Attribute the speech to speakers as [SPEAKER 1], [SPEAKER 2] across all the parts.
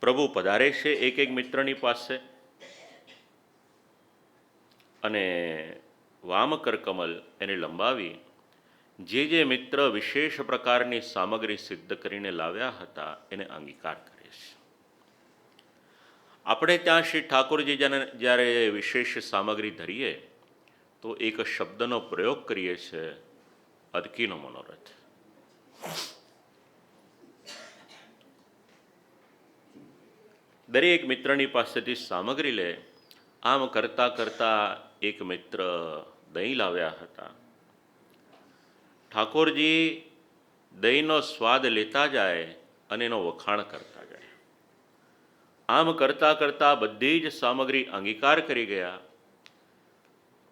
[SPEAKER 1] પ્રભુ પધારે છે એક એક મિત્રની પાસે અને વામકર કમલ એને લંબાવી જે મિત્ર વિશેષ પ્રકારની સામગ્રી સિદ્ધ કરીને લાવ્યા હતા એને અંગીકાર કરે છે. આપણે ત્યાં શ્રી ઠાકોરજી જ્યારે વિશેષ સામગ્રી ધરીએ તો એક શબ્દનો પ્રયોગ કરીએ છીએ, અદકીનો મનોરથ. દરેક મિત્રની પાસેથી સામગ્રી લે. આમ કરતાં કરતાં એક મિત્ર દહીં લાવ્યા હતા. ઠાકોરજી દહીંનો સ્વાદ લેતા જાય અને એનો વખાણ કરતા જાય. આમ કરતાં કરતાં બધી જ સામગ્રી અંગીકાર કરી ગયા.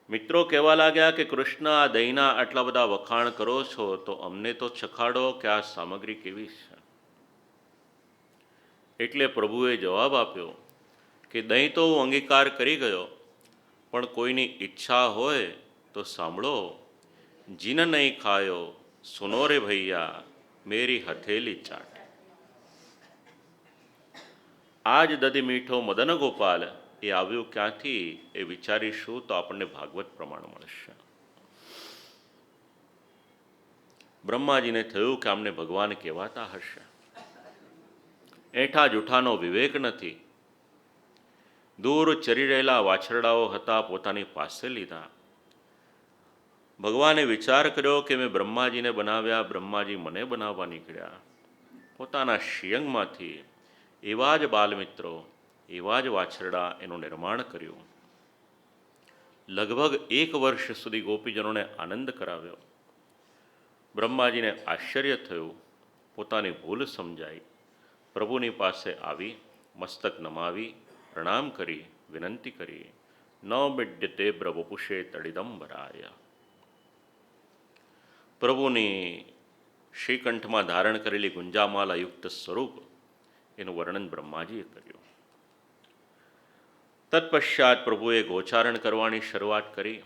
[SPEAKER 1] મિત્રો કહેવા લાગ્યા કે કૃષ્ણ, આ દહીંના આટલા બધા વખાણ કરો છો તો અમને તો ચખાડો કે આ સામગ્રી કેવી છે. એટલે પ્રભુએ જવાબ આપ્યો કે દહીં તો હું અંગીકાર કરી ગયો, પણ કોઈની ઈચ્છા હોય તો સાંભળો. જીન નહીં ખાયો સુનો રે ભૈયા, મેરી હથેલી ચાટ. આજ દધી મીઠો મદન ગોપાલ એ આવ્યું ક્યાંથી એ વિચારીશું તો આપણને ભાગવત પ્રમાણ મળશે. બ્રહ્માજીને થયું કે આમને ભગવાન કહેવાતા હશે. એઠા જૂઠાનો વિવેક નથી. દૂર ચરી રહેલા વાછરડાઓ હતા, પોતાની પાસે લીધા. ભગવાને વિચાર કર્યો કે મેં બ્રહ્માજીને બનાવ્યા, બ્રહ્માજી મને બનાવવા નીકળ્યા. પોતાના શિયંગમાંથી એવા જ બાલમિત્રો, એવા જ વાછરડા એનું નિર્માણ કર્યું. લગભગ 1 વર્ષ સુધી ગોપીજનોને આનંદ કરાવ્યો. બ્રહ્માજીને આશ્ચર્ય થયું, પોતાની ભૂલ સમજાઈ. પ્રભુની પાસે આવી, મસ્તક નમાવી, પ્રણામ કરી, વિનંતી કરી. ન મિડ્યતે બ્રવપુષે તડિદંબરાય. પ્રભુની શ્રીકંઠમાં ધારણ કરેલી ગુંજામાલા યુક્ત સ્વરૂપ એનું વર્ણન બ્રહ્માજીએ કર્યું. તત્પશ્ચાત પ્રભુએ ગોચારણ કરવાની શરૂઆત કરી.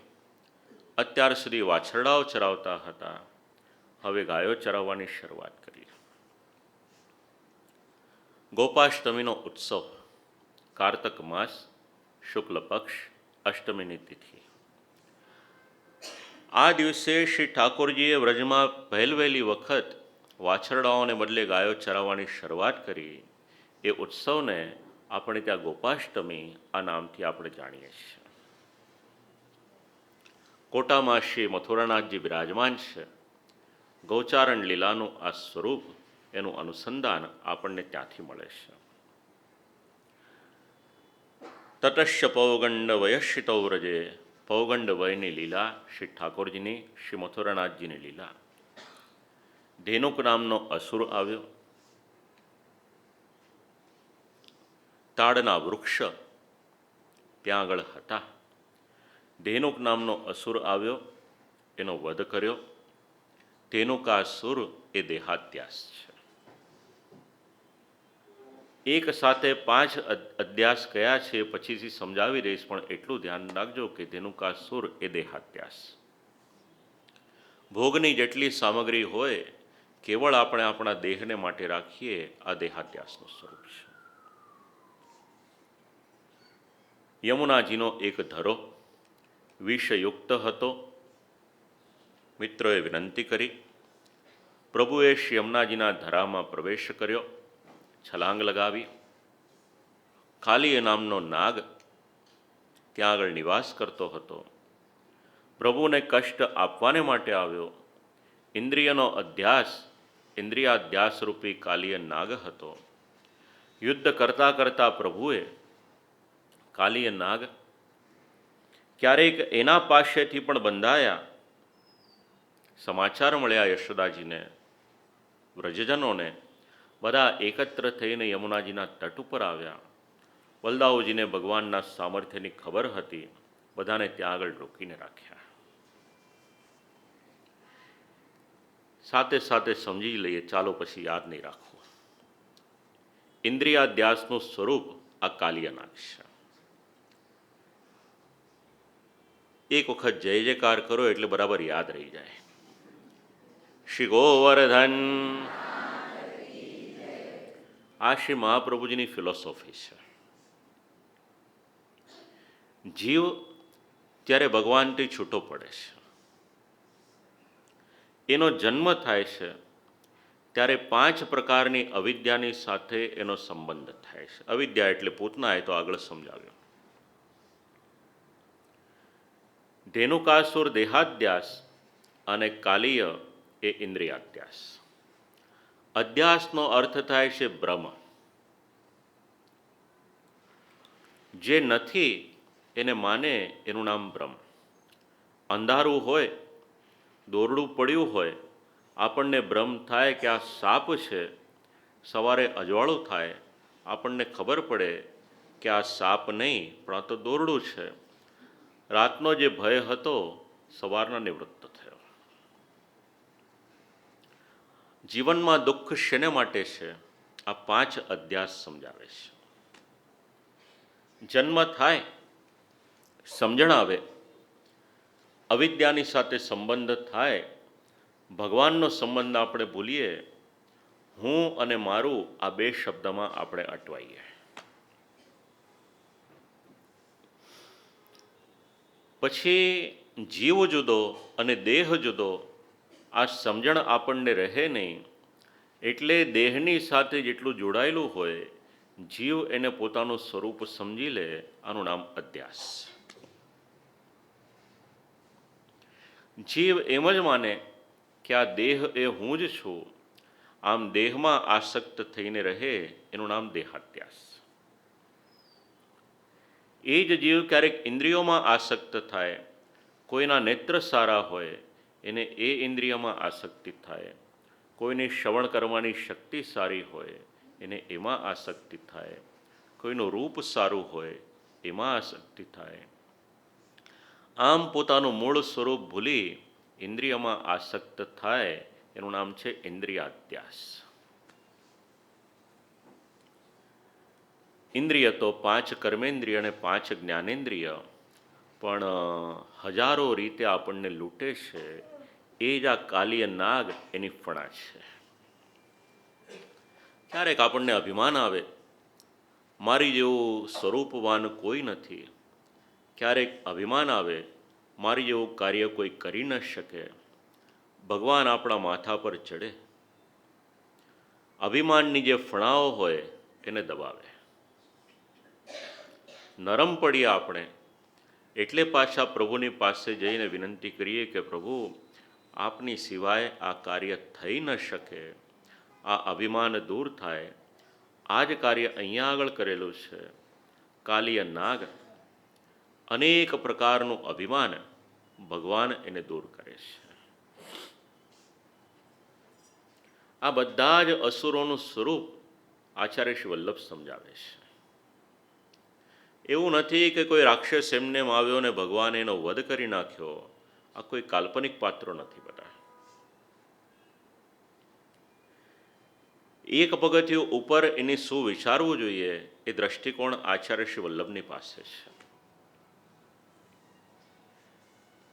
[SPEAKER 1] અત્યાર સુધી વાછરડાઓ ચરાવતા હતા, હવે ગાયો ચરાવવાની શરૂઆત કરી. ગોપાષ્ટમીનો ઉત્સવ, કારતક માસ, શુક્લ પક્ષ, અષ્ટમીની તિથિ. આ દિવસે શ્રી ઠાકોરજીએ વ્રજમાં પહેલવહેલી વખત વાછરડાઓને બદલે ગાયો ચરાવવાની શરૂઆત કરી. એ ઉત્સવને આપણે ત્યાં ગોપાષ્ટમી આ નામથી આપણે જાણીએ છીએ. કોટામાં શ્રી મથુરાનાથજી બિરાજમાન છે. ગૌચારણ લીલાનું આ સ્વરૂપ, એનું અનુસંધાન આપણને ત્યાંથી મળે છે. તટસ્ય પૌગંડ વયશ્રિતૌ વ્રજે. પૌગંડ વયની લીલા, શ્રી ઠાકોરજીની, શ્રી મથુરાનાથજીની લીલા. ધેનુક નામનો અસુર આવ્યો. તાડના વૃક્ષ ત્યાં આગળ હતા. ધેનુક નામનો અસુર આવ્યો, એનો વધ કર્યો. ધેનુકાસુર એ દેહાધ્યાસ છે. એક સાથે 5 અધ્યાસ કયા છે પછીથી સમજાવી દઈશ, પણ એટલું ધ્યાન રાખજો કે ધેનુકાસુર એ દેહાધ્યાસ. ભોગની જેટલી સામગ્રી હોય કેવળ આપણે આપણા દેહને માટે રાખીએ, આ દેહાધ્યાસનું સ્વરૂપ છે. યમુનાજીનો એક ધરો વિષયુક્ત હતો. મિત્રોએ વિનંતી કરી. પ્રભુએ શ્રી યમુનાજીના ધરામાં પ્રવેશ કર્યો, છલાંગ લગાવી. કાલીય નામનો નાગ ત્યાં આગળ નિવાસ કરતો હતો. પ્રભુને કષ્ટ આપવાને માટે આવ્યો. ઇન્દ્રિયનો અધ્યાસ, ઇન્દ્રિયાધ્યાસ રૂપી કાલીય નાગ હતો. યુદ્ધ કરતાં કરતાં પ્રભુએ કાલીય નાગ ક્યારેક એના પાસેથી પણ બંધાયા. સમાચાર મળ્યા યશોદાજીને, વ્રજજનોને. બધા એકત્ર થઈને યમુનાજીના તટ ઉપર આવ્યા. બલદાઉજીને ભગવાનના સામર્થ્યની ખબર હતી. બધાને ત્યાં આગળ રોકીને રાખ્યા. સાથે સાથે સમજી લઈએ, ચાલો પછી યાદ નહીં રાખવું. ઇન્દ્રિયાધ્યાસનું સ્વરૂપ આ કાલીય નાગ છે. એક વખત જય જયકાર કરો એટલે બરાબર યાદ રહી જાય. શ્રી ગોવર્ધન આ શ્રી મહાપ્રભુજીની ફિલોસોફી છે. જીવ ત્યારે ભગવાનથી છૂટો પડે છે, એનો જન્મ થાય છે ત્યારે 5 પ્રકારની અવિદ્યાની સાથે એનો સંબંધ થાય છે. અવિદ્યા એટલે પૂતના, એ તો આગળ સમજાવ્યો. ધેનુકાસુર દેહાધ્યાસ અને કાલીય એ ઇન્દ્રિયાધ્યાસ. અધ્યાસનો અર્થ થાય છે ભ્રમ. જે નથી એને માને એનું નામ ભ્રમ. અંધારું હોય, દોરડું પડ્યું હોય, આપણને ભ્રમ થાય કે આ સાપ છે. સવારે અજવાળું થાય, આપણને ખબર પડે કે આ સાપ નહીં પણ આ તો દોરડું છે. રાતનો જે ભય હતો સવારના નિવૃત્ત થયો. જીવનમાં દુઃખ શેને માટે છે? આ 5 અધ્યાસ સમજાવે છે. જન્મ થાય, સમજણ આવે, અવિદ્યાની સાથે સંબંધ થાય, ભગવાનનો સંબંધ આપણે ભૂલીએ, હું અને મારું આ 2 શબ્દમાં આપણે અટવાઈએ. પછી જીવ જુદો અને દેહ જુદો, આ સમજણ આપણને રહે નહીં. એટલે દેહની સાથે જેટલું જોડાયેલું હોય, જીવ એને પોતાનું સ્વરૂપ સમજી લે. આનું નામ અધ્યાસ. જીવ એમ જ માને કે આ દેહ એ હું જ છું, આમ દેહમાં આસક્ત થઈને રહે. એનું નામ દેહાધ્યાસ. એ જ જીવ ક્યારેક ઇન્દ્રિયોમાં આસક્ત થાય. કોઈના નેત્ર સારા હોય એને એ ઇન્દ્રિયમાં આસક્તિ થાય. કોઈની શ્રવણ કરવાની શક્તિ સારી હોય એને એમાં આસક્તિ થાય. કોઈનું રૂપ સારું હોય એમાં આસક્તિ થાય. આમ પોતાનું મૂળ સ્વરૂપ ભૂલી ઇન્દ્રિયમાં આસક્ત થાય. એનું નામ છે ઇન્દ્રિયાધ્યાસ. ઇન્દ્રિય તો 5 કર્મેન્દ્રિય અને 5 જ્ઞાનેન્દ્રિય, પણ હજારો રીતે આપણને લૂંટે છે. એ જ આ કાલીય નાગ એની ફણા છે. ક્યારેક આપણને અભિમાન આવે, મારી જેવું સ્વરૂપવાન કોઈ નથી. ક્યારેક અભિમાન આવે, મારી જેવું કાર્ય કોઈ કરી ન શકે. ભગવાન આપણા માથા પર ચડે, અભિમાનની જે ફણાઓ હોય એને દબાવે. નરમ પડીએ આપણે, એટલે પાછા પ્રભુની પાસે જઈને વિનંતી કરીએ કે પ્રભુ, આપની સિવાય આ કાર્ય થઈ ન શકે. આ અભિમાન દૂર થાય. આ જ કાર્ય અહીંયા આગળ કરેલું છે. કાલીય નાગ, અનેક પ્રકારનું અભિમાન, ભગવાન એને દૂર કરે છે. આ બધા જ અસુરોનું સ્વરૂપ આચાર્ય શ્રી વલ્લભ સમજાવે છે. એવું નથી કે કોઈ રાક્ષસ એમને આવ્યો ને ભગવાને એનો વધ કરી નાખ્યો. આ કોઈ કાલ્પનિક પાત્રો નથી બધા. એક પગથિયું ઉપર એની શું વિચારવું જોઈએ એ દ્રષ્ટિકોણ આચાર્ય શ્રી વલ્લભની પાસે છે.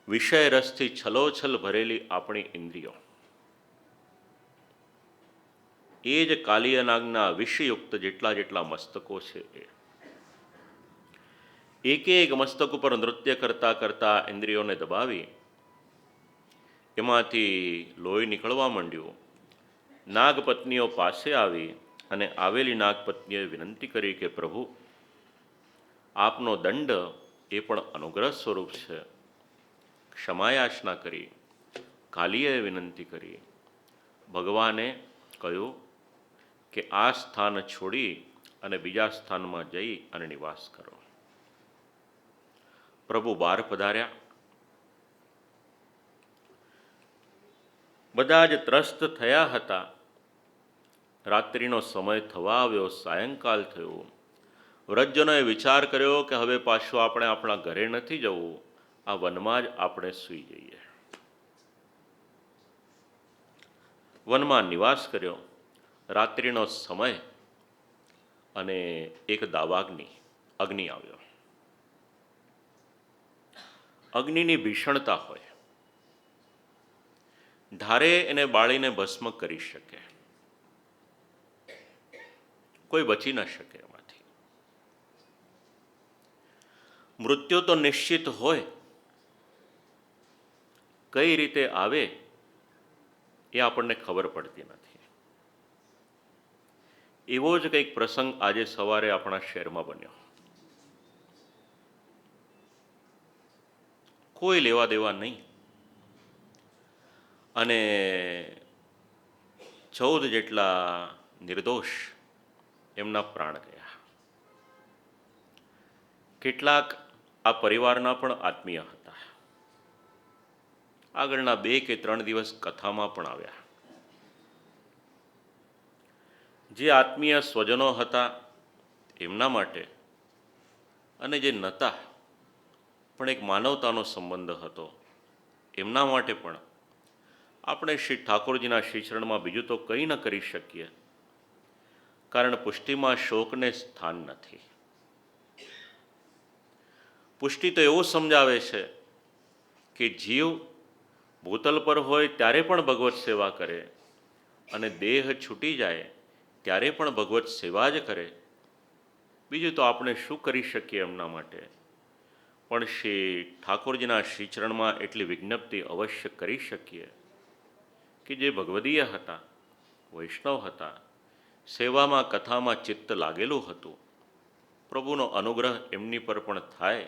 [SPEAKER 1] વિષય રસથી છલોછલ ભરેલી આપણી ઇન્દ્રિયો, એ જ કાલીય નાગના વિષયુક્ત જેટલા મસ્તકો છે. એક એક મસ્તક ઉપર નૃત્ય કરતા કરતા ઇન્દ્રિયોને દબાવી એમાંથી લોહી નીકળવા માંડ્યું. નાગપત્નીઓ પાસે આવી અને આવેલી નાગપત્નીએ વિનંતી કરી કે પ્રભુ, આપનો દંડ એ પણ અનુગ્રહ સ્વરૂપ છે. ક્ષમાયાચના કરી. કાલીએ વિનંતી કરી. ભગવાને કહ્યું કે આ સ્થાન છોડી અને બીજા સ્થાનમાં જઈ અને નિવાસ કરો. પ્રભુ બહાર પધાર્યા. બધા જ ત્રસ્ત થયા હતા. રાત્રિનો સમય થવા આવ્યો, સાયંકાલ થયું. વ્રજજનોએ વિચાર કર્યો કે હવે પાછું આપણે આપણા ઘરે નથી જવું, આ વનમાં જ આપણે સૂઈ જઈએ. વનમાં નિવાસ કર્યો. રાત્રિનો સમય અને એક દાવાગ્નિ, અગ્નિ આવ્યો. અગ્નિની ભીષણતા હોય, ધારે એને બાળીને ભસ્મ કરી શકે. કોઈ બચી ન શકે એમાંથી. મૃત્યુ તો નિશ્ચિત હોય, કઈ રીતે આવે એ આપણને ખબર પડતી નથી. એવો જ કંઈક પ્રસંગ આજે સવારે આપણા શહેરમાં બન્યો. કોઈ લેવા દેવા નહીં, અને 14 જેટલા નિર્દોષ એમના પ્રાણ ગયા. કેટલાક આ પરિવારના પણ આત્મીય હતા. આગળના 2 કે 3 દિવસ કથામાં પણ આવ્યા. જે આત્મીય સ્વજનો હતા એમના માટે, અને જે નહોતા પણ એક માનવતાનો સંબંધ હતો એમના માટે પણ આપણે શ્રી ઠાકોરજીના શ્રીચરણમાં બીજું તો કંઈ ન કરી શકીએ, કારણ પુષ્ટિમાં શોકને સ્થાન નથી. પુષ્ટિ તો એવું સમજાવે છે કે જીવ ભૂતલ પર હોય ત્યારે પણ ભગવત સેવા કરે, અને દેહ છૂટી જાય ત્યારે પણ ભગવત સેવા જ કરે. બીજું તો આપણે શું કરી શકીએ એમના માટે. પણ શ્રી ઠાકોરજીના શ્રીચરણમાં એટલી વિજ્ઞપ્તિ અવશ્ય કરી શકીએ કે જે ભગવદીય હતા, વૈષ્ણવ હતા, સેવામાં કથામાં ચિત્ત લાગેલું હતું, પ્રભુનો અનુગ્રહ એમની પર પણ થાય.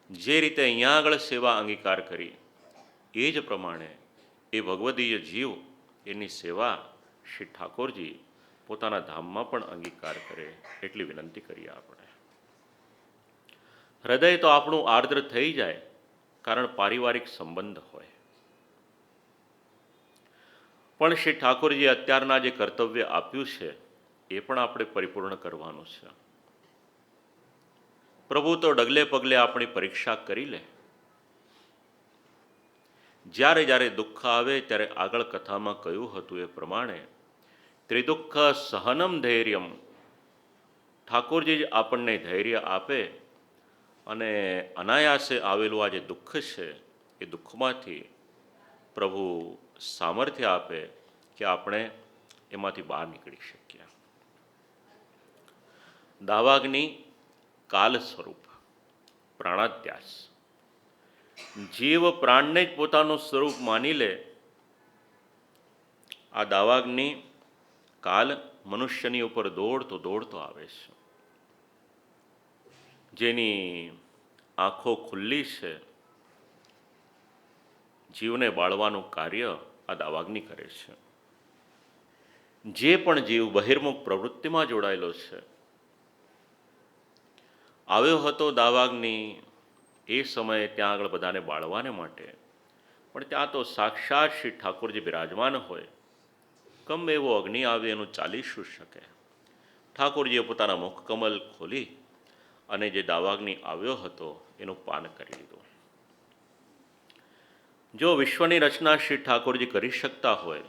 [SPEAKER 1] જે રીતે અહીંયા આગળ સેવા અંગીકાર કરી એ જ પ્રમાણે એ ભગવદીય જીવ એની સેવા શ્રી ઠાકોરજી પોતાના ધામમાં પણ અંગીકાર કરે એટલી વિનંતી કરીએ આપણે. હૃદય તો આપણું આર્દ્ર થઈ જાય, કારણ પારિવારિક સંબંધ હોય. પણ શ્રી ઠાકોરજી અત્યારના જે કર્તવ્ય આપ્યું છે એ પણ આપણે પરિપૂર્ણ કરવાનું છે. પ્રભુ તો ડગલે પગલે આપણી પરીક્ષા કરી લે. જ્યારે જ્યારે દુઃખ આવે ત્યારે આગળ કથામાં કહ્યું હતું એ પ્રમાણે ત્રિદુઃખ સહનમ ધૈર્યમ, ઠાકોરજી જ આપણને ધૈર્ય આપે, અને અનાયાસે આવેલું આ જે દુઃખ છે એ દુઃખમાંથી પ્રભુ સામર્થ્ય આપે કે આપણે એમાંથી બહાર નીકળી શકીએ. દાવાગ્નિ કાલ સ્વરૂપ, પ્રાણાધ્યાસ. જીવ પ્રાણને જ પોતાનું સ્વરૂપ માની લે. આ દાવાગ્નિ કાલ મનુષ્યની ઉપર દોડતો દોડતો આવે છે. જેની આંખો ખુલ્લી છે, જીવને બાળવાનું કાર્ય આ દાવાગ્નિ કરે છે. જે પણ જીવ બહિર્મુખ પ્રવૃત્તિમાં જોડાયેલો છે, આવ્યો હતો દાવાગ્નિ એ સમયે ત્યાં આગળ બધાને બાળવાને માટે, પણ ત્યાં તો સાક્ષાત શ્રી ઠાકોરજી બિરાજમાન હોય. ગમે એવો અગ્નિ આવે એનું ચાલી શું શકે. ઠાકોરજીએ પોતાના મુખકમલ ખોલી અને જે દાવાગ્નિ આવ્યો હતો એનું પાન કરી લીધું. જો વિશ્વની રચના શ્રી ઠાકોરજી કરી શકતા હોય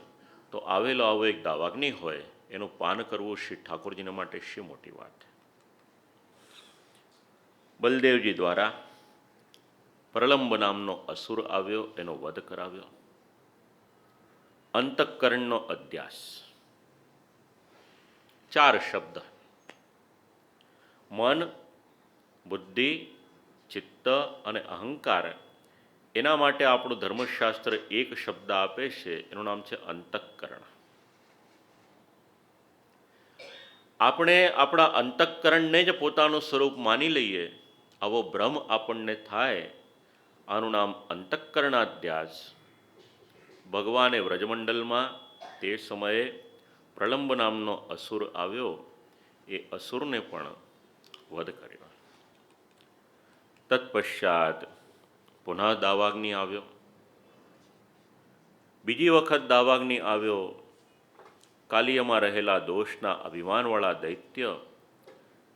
[SPEAKER 1] તો આવેલો આવો એક દાવાગ્નિ હોય એનું પાન કરવું શ્રી ઠાકોરજીને માટે શી મોટી વાત. બલદેવજી દ્વારા પ્રલંબ નામનો અસુર આવ્યો, એનો વધ કરાવ્યો. અંતઃકરણનો અધ્યાસ. 4 શબ્દ: મન, બુદ્ધિ, ચિત્ત અને અહંકાર. એના માટે આપણું ધર્મશાસ્ત્ર એક શબ્દ આપે છે, એનું નામ છે અંતઃકરણ. આપણે આપણા અંતઃકરણને જ પોતાનું સ્વરૂપ માની લઈએ, આવો ભ્રમ આપણને થાય. આનું નામ અંતઃકરણાધ્યાસ. ભગવાને વ્રજમંડલમાં તે સમયે પ્રલંબ નામનો અસુર આવ્યો, એ અસુરને પણ વધ કર્યો. તત્પશ્ચાત પુનઃ દાવાગ્નિ આવ્યો. બીજી વખત દાવાગ્નિ આવ્યો. કાલિયામાં રહેલા દોષના અભિમાનવાળા દૈત્ય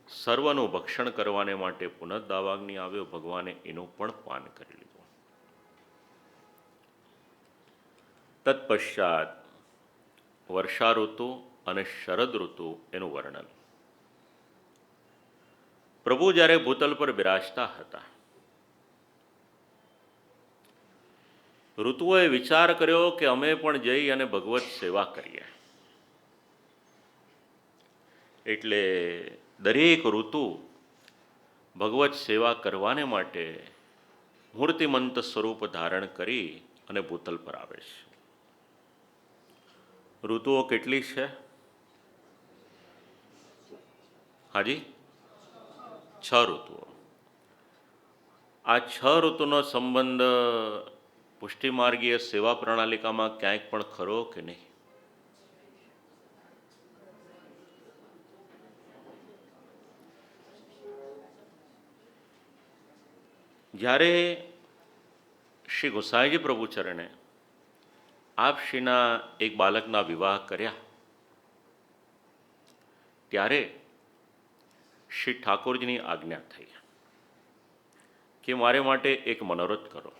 [SPEAKER 1] સર્વનું ભક્ષણ કરવાને માટે પુનઃ દાવાગ્નિ આવ્યો. ભગવાને એનું પણ પાન કરી લીધું. તત્પશ્ચાત વર્ષા ઋતુ અને શરદ ઋતુ એનું વર્ણન. પ્રભુ જ્યારે ભૂતલ પર બિરાજતા હતા, ઋતુઓએ વિચાર કર્યો કે અમે પણ જઈ અને ભગવત સેવા કરીએ. એટલે દરેક ઋતુ ભગવત સેવા કરવાને માટે મૂર્તિમંત સ્વરૂપ ધારણ કરી અને ભૂતલ પર આવે છે. ઋતુઓ કેટલી છે? હાજી, 6 ઋતુઓ. આ 6 ઋતુનો સંબંધ પુષ્ટિમાર્ગીય સેવા પ્રણાલિકામાં ક્યાંક પણ ખરો કે નહીં? જ્યારે શ્રી ગોસાઈજી પ્રભુચરણે આપશ્રીના એક બાળકના વિવાહ કર્યા ત્યારે શ્રી ઠાકોરજીની આજ્ઞા થઈ કે મારે માટે એક મનોરથ કરો,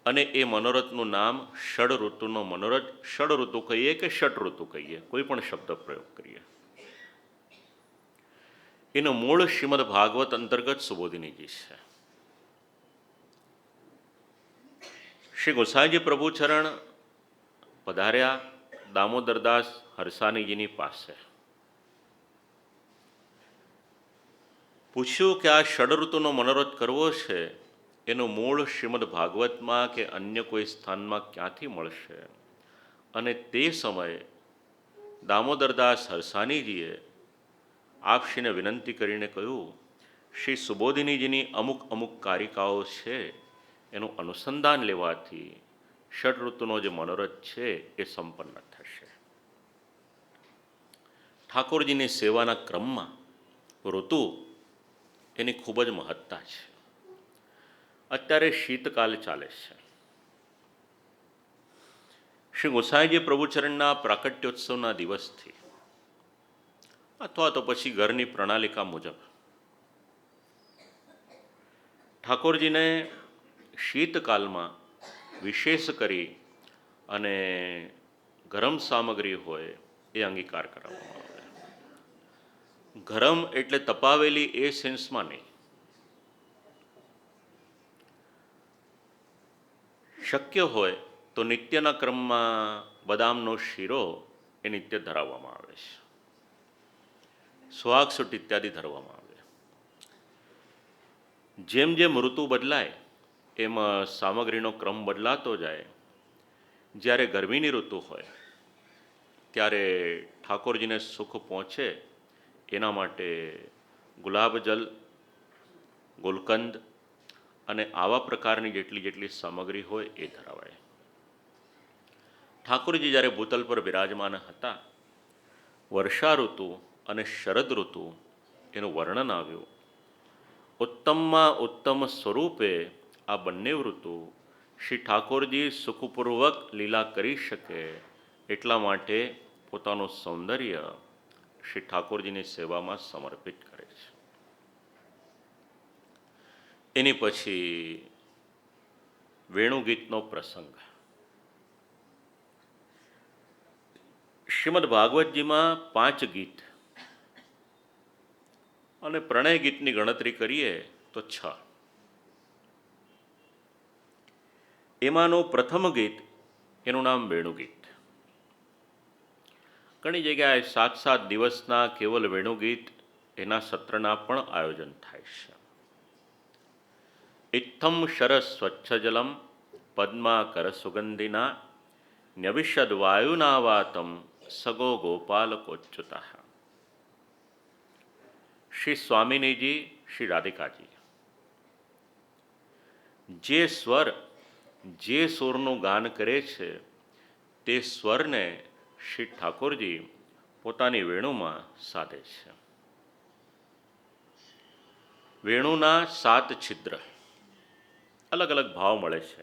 [SPEAKER 1] અને એ મનોરથનું નામ ષડ ઋતુનો મનોરથ, ષડ ઋતુ કહીએ કે ષટ ઋતુ કહીએ, કોઈ પણ શબ્દ પ્રયોગ કરીએ. એનું મૂળ શ્રીમદ ભાગવત અંતર્ગત સુબોધિનીજી છે. શ્રી ગોસાઈજી પ્રભુચરણ પધાર્યા દામોદરદાસ હરસાનીજીની પાસે. પૂછ્યું કે આ ષડઋતુનો મનોરથ કરવો છે, એનું મૂળ શ્રીમદ ભાગવતમાં કે અન્ય કોઈ સ્થાનમાં ક્યાંથી મળશે? અને તે સમયે દામોદરદાસ હરસાનીજીએ આપશ્રીને વિનંતી કરીને કહ્યું, શ્રી સુબોધિનીજીની અમુક અમુક કારિકાઓ છે, એનું અનુસંધાન લેવાથી ષડઋતુનો જે મનોરથ છે એ સંપન્ન થશે. ઠાકોરજીની સેવાના ક્રમમાં ઋતુ એની ખૂબ જ મહત્તા છે. અત્યારે શીતકાલ ચાલે છે. શ્રી ગોસાઈજી પ્રભુચરણના પ્રાકટ્યોત્સવના દિવસથી અથવા તો પછી ઘરની પ્રણાલિકા મુજબ ઠાકોરજીને શીતકાલમાં વિશેષ કરી અને ગરમ સામગ્રી હોય એ અંગીકાર કરવામાં આવે. ગરમ એટલે તપાવેલી એ સેન્સમાં નહીં. શક્ય હોય તો નિત્યના ક્રમમાં બદામનો શીરો એ નિત્ય ધરાવવામાં આવે છે. સુહાગસુટ ઇત્યાદિ ધરવામાં આવે. જેમ જેમ ઋતુ બદલાય એમાં સામગ્રીનો ક્રમ બદલાતો જાય. જ્યારે ગરમીની ઋતુ હોય ત્યારે ઠાકોરજીને સુખ પહોંચે એના માટે ગુલાબજલ, ગુલકંદ અને આવા પ્રકારની જેટલી સામગ્રી હોય એ ધરાવાય. ઠાકોરજી જ્યારે ભૂતલ પર બિરાજમાન હતા, વર્ષા ઋતુ અને શરદ ઋતુ એનું વર્ણન આવ્યું. ઉત્તમમાં ઉત્તમ સ્વરૂપે આ બંને ઋતુ શ્રી ઠાકોરજી સુખપૂર્વક લીલા કરી શકે એટલા માટે પોતાનું સૌંદર્ય શ્રી ઠાકોરજીની સેવામાં સમર્પિત કરે છે. એની પછી વેણુગીતનો પ્રસંગ. શ્રીમદ ભાગવતજીમાં 5 ગીત અને પ્રણય ગીતની ગણતરી કરીએ તો 6. એમાંનું પ્રથમ ગીત એનું નામ વેણુગીત. ઘણી જગ્યાએ 7 દિવસના કેવલ વેણુગીત એના સત્રના પણ આયોજન થાય છે. ઇત્થમ શરસ સ્વચ્છ જલમ પદ્માકર સુગંધિના ન્યવિશદ વાયુના વાતમ સગો ગોપાલકોચ્યુતા. શ્રી સ્વામિનીજી, શ્રી રાધિકાજી જે સ્વરનું ગાન કરે છે તે સ્વરને શ્રી ઠાકોરજી પોતાની વેણુમાં સાધે છે. વેણુના 7 છિદ્ર, અલગ અલગ ભાવ મળે છે.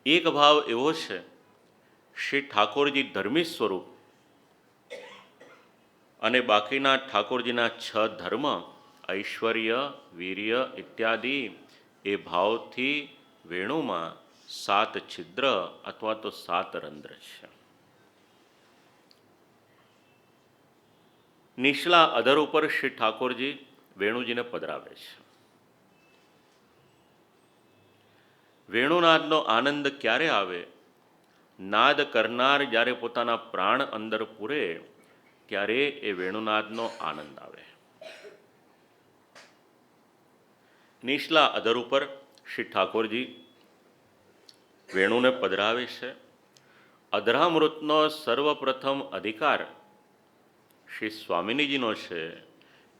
[SPEAKER 1] એક ભાવ એવો છે, શ્રી ઠાકોરજી ધર્મી સ્વરૂપ અને બાકીના ઠાકોરજીના 6 ધર્મ, ઐશ્વર્ય, વીર્ય ઇત્યાદિ એ ભાવથી વેણુમાં 7 છિદ્ર અથવા તો 7 રંધ્ર છે. નીચલા અધર ઉપર શ્રી ઠાકોરજી વેણુજીને પધરાવે છે. વેણુનાદનો આનંદ ક્યારે આવે? નાદ કરનાર જ્યારે પોતાના પ્રાણ અંદર પૂરે ત્યારે એ વેણુનાદનો આનંદ આવે. નીચલા અધર ઉપર શ્રી ઠાકોરજી વેણુને પધરાવે છે. અધરામૃતનો સર્વપ્રથમ અધિકાર શ્રી સ્વામિનીજીનો છે.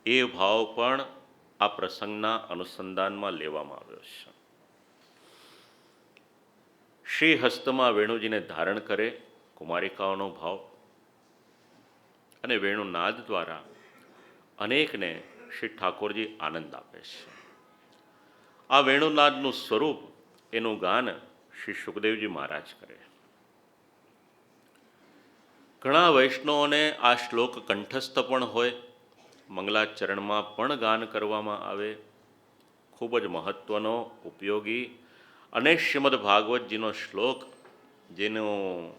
[SPEAKER 1] એ ભાવ પણ આ પ્રસંગના અનુસંધાનમાં લેવામાં આવ્યો છે. શ્રી હસ્તમાં વેણુજીને ધારણ કરે કુમારિકાઓનો ભાવ અને વેણુનાદ દ્વારા અનેકને શ્રી ઠાકોરજી આનંદ આપે છે. આ વેણુનાદનું સ્વરૂપ એનું ગાન શ્રી સુખદેવજી મહારાજ કરે. ઘણા વૈષ્ણવોને આ શ્લોક કંઠસ્થ પણ હોય, મંગલાચરણમાં પણ ગાન કરવામાં આવે. ખૂબ જ મહત્વનો, ઉપયોગી અને શ્રીમદ ભાગવતજીનો શ્લોક જેનું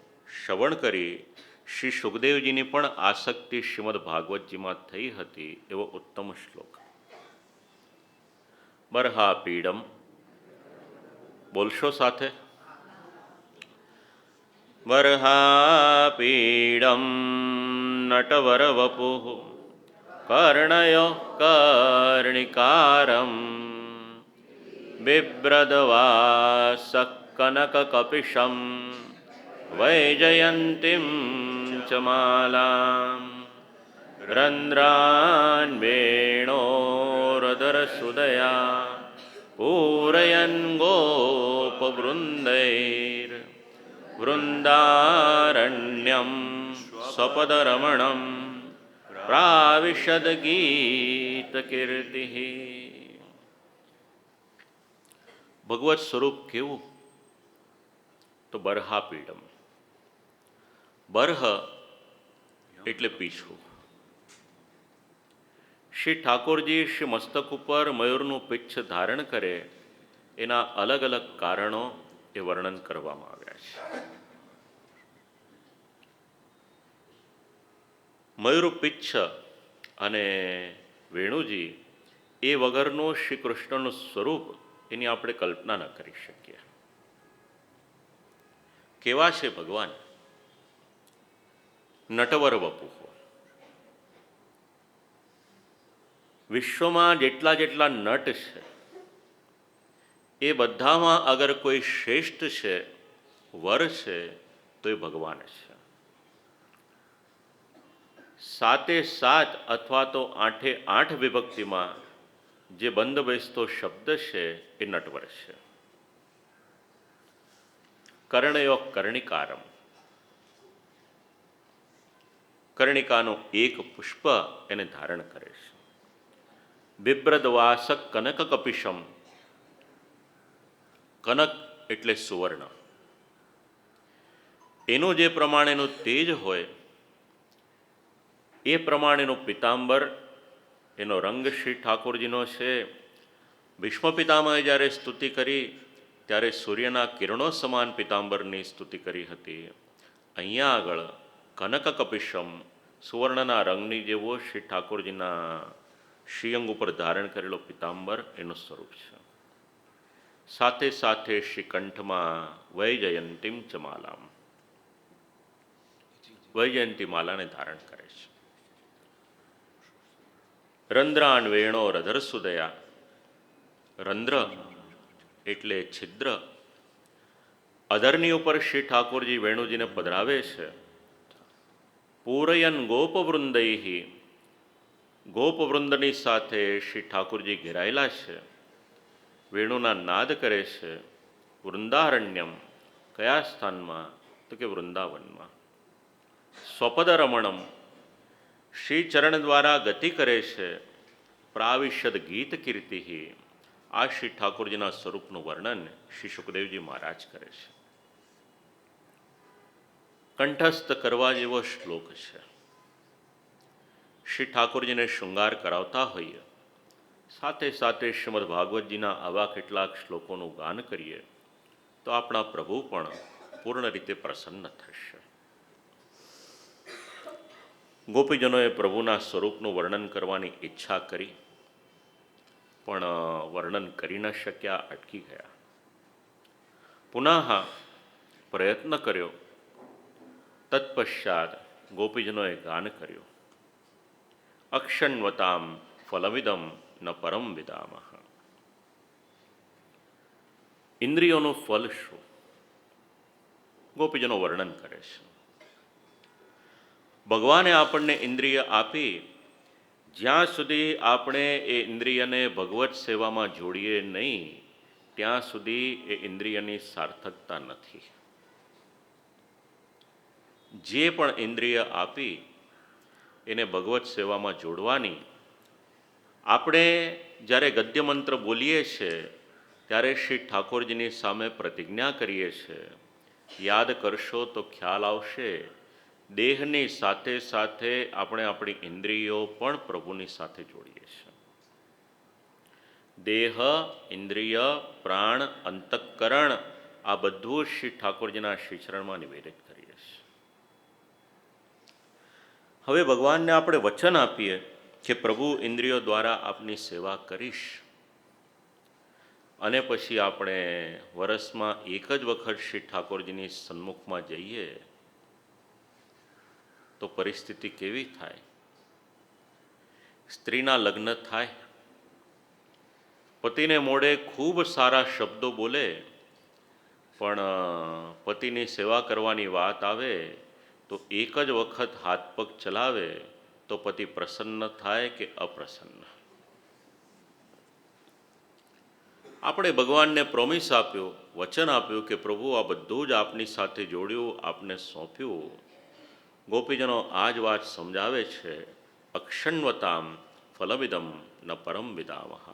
[SPEAKER 1] શ્રવણ કરી શ્રી સુખદેવજીની પણ આસક્તિ શ્રીમદ ભાગવતજીમાં થઈ હતી એવો ઉત્તમ શ્લોક. બરહા પીડમ બોલશો સાથે. બરહાપીડમ નટવર વપુ કર્ણયો કર્ણિકારમ બિભ્રદવાસ કનકકપિશમ વૈજયંતીમ ચ માલામ રંધ્રાન્વેણોરધરસુદયા પૂરયન ગોપવૃંદૈર વૃંદારણ્યમ સ્વપદરમણમ પ્રાવિશદ ગીતકીર્તિ. ભગવત સ્વરૂપ કેવું? તો બરહાપીડમ. બરહ એટલે પીછું. શ્રી ઠાકોરજી શ્રી મસ્તક ઉપર મયુરનું પીછ ધારણ કરે એના અલગ અલગ કારણો એ વર્ણન કરવામાં આવ્યા છે. મયુર પીચ્છ અને વેણુજી એ વગરનું શ્રી કૃષ્ણનું સ્વરૂપ એની આપણે કલ્પના ન કરી શકીએ. કેવા છે ભગવાન? નટવર વપુ. વિશ્વમાં જેટલા જેટલા નટ છે એ બધામાં અગર કોઈ શ્રેષ્ઠ છે, વર છે, તો એ ભગવાન છે. સાતે સાત અથવા તો આઠે આઠ વિભક્તિમાં જે બંધ બેસતો શબ્દ છે એ નટવર છે. કર્ણયો કર્ણિકારમ. કર્ણિકાનું એક પુષ્પ એને ધારણ કરે છે. બિભ્રદવાસક કનક કપિશમ. કનક એટલે સુવર્ણ. એનું જે પ્રમાણેનું તેજ હોય એ પ્રમાણેનું પિતાંબર, એનો રંગ શ્રી ઠાકોરજીનો છે. ભીષ્મ પિતામહે જ્યારે સ્તુતિ કરી ત્યારે સૂર્યના કિરણો સમાન પિતાંબરની સ્તુતિ કરી હતી. અહીંયા આગળ કનક કપિશમ, સુવર્ણના રંગની જેવો શ્રી ઠાકોરજીના શ્રીઅંગ ઉપર ધારણ કરેલો પિતાંબર એનું સ્વરૂપ છે. સાથે સાથે શ્રી કંઠમાં વૈજયંતીમ ચ માલામ, વૈજયંતી માલાને ધારણ કરે છે. રંધ્રાન વેણો રધર સુદયા. રંધ્ર એટલે છિદ્ર. અધરની ઉપર શ્રી ઠાકોરજી વેણુજીને પધરાવે છે. પૂરયન ગોપવૃંદૈહી. ગોપવૃંદની સાથે શ્રી ઠાકોરજી ઘેરાયેલા છે. વેણુના નાદ કરે છે. વૃંદારણ્યમ, કયા સ્થાનમાં? તો કે વૃંદાવનમાં. સ્વપદ રમણમ, શ્રી ચરણ દ્વારા ગતિ કરે છે. પ્રાવિશદ ગીત કીર્તિ. આ શ્રી ઠાકોરજીના સ્વરૂપનું વર્ણન શ્રી સુખદેવજી મહારાજ કરે છે. કંઠસ્થ કરવા જેવો શ્લોક છે. શ્રી ઠાકોરજીને શૃંગાર કરાવતા હોઈએ, સાથે સાથે શ્રીમદ ભાગવતજીના આવા કેટલાક શ્લોકોનું ગાન કરીએ તો આપણા પ્રભુ પણ પૂર્ણ રીતે પ્રસન્ન થશે. ગોપીજનોએ પ્રભુના સ્વરૂપનું વર્ણન કરવાની ઈચ્છા કરી, પણ વર્ણન કરી ન શક્યા, અટકી ગયા. પુનઃ પ્રયત્ન કર્યો તત્પશ્ચાત ગોપીજનોએ ગાન કર્યું, અક્ષણવતામ ફલવિદમ ન પરમ વિદામઃ. ઇન્દ્રિયોનું ફલ શું? ગોપીજનો વર્ણન કરે છે. ભગવાને આપણને ઇન્દ્રિય આપી, જ્યાં સુધી આપણે એ ઇન્દ્રિયને ભગવત સેવામાં જોડીએ નહીં, ત્યાં સુધી એ ઇન્દ્રિયની સાર્થકતા નથી. જે પણ ઇન્દ્રિય આપી એને ભગવત સેવામાં જોડવાની. આપણે જ્યારે ગદ્ય મંત્ર બોલીએ છીએ ત્યારે શ્રી ઠાકોરજીની સામે પ્રતિજ્ઞા કરીએ છીએ, યાદ કરશો તો ખ્યાલ આવશે, દેહની સાથે સાથે આપણે આપણી ઇન્દ્રિયો પણ પ્રભુની સાથે જોડીએ છીએ. દેહ, ઇન્દ્રિય, પ્રાણ, અંતઃકરણ આ બધું શ્રી ઠાકોરજીના શ્રીચરણમાં નિવેદિત કરીએ છીએ. હવે ભગવાનને આપણે વચન આપીએ કે પ્રભુ ઇન્દ્રિયો દ્વારા આપની સેવા કરીશ, અને પછી આપણે વર્ષમાં એક જ વખત શ્રી ઠાકોરજીની સન્મુખમાં જઈએ તો પરિસ્થિતિ કેવી થાય? સ્ત્રીના લગ્ન થાય, પતિને મોઢે ખૂબ સારા શબ્દો બોલે, પણ પતિની સેવા કરવાની વાત આવે તો એક જ વખત હાથ પગ ચલાવે તો પતિ પ્રસન્ન થાય કે અપ્રસન્ન? આપણે ભગવાનને પ્રોમિસ આપ્યો, વચન આપ્યું કે પ્રભુ આ બધું જ આપની સાથે જોડ્યું, આપને સોંપ્યું. ગોપીજનો આ જ વાત સમજાવે છે, અક્ષણવતામ ફલવિદમ ન પરમ વિદામઃ.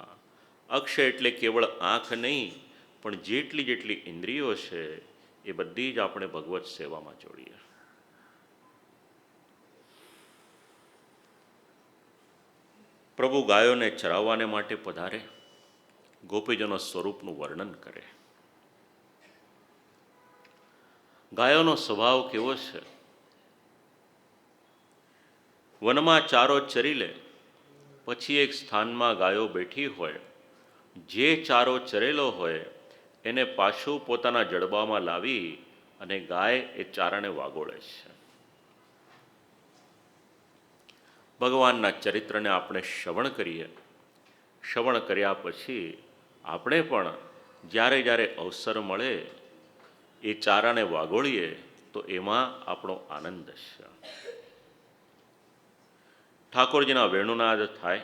[SPEAKER 1] અક્ષ એટલે કેવળ આંખ નહીં, પણ જેટલી જેટલી ઇન્દ્રિયો છે એ બધી જ આપણે ભગવત સેવામાં જોડીએ. પ્રભુ ગાયોને ચરાવવાને માટે પધારે, ગોપીજનો સ્વરૂપનું વર્ણન કરે. ગાયોનો સ્વભાવ કેવો છે? વનમાં ચારો ચરી લે, પછી એક સ્થાનમાં ગાયો બેઠી હોય, જે ચારો ચરેલો હોય એને પાછું પોતાના જડબામાં લાવી અને ગાય એ ચારાને વાગોળે છે. ભગવાનના ચરિત્રને આપણે શ્રવણ કરીએ, શ્રવણ કર્યા પછી આપણે પણ જ્યારે જ્યારે અવસર મળે એ ચારાને વાગોળીએ તો એમાં આપણો આનંદ છે. ઠાકોરજીના વેણુનાદ થાય,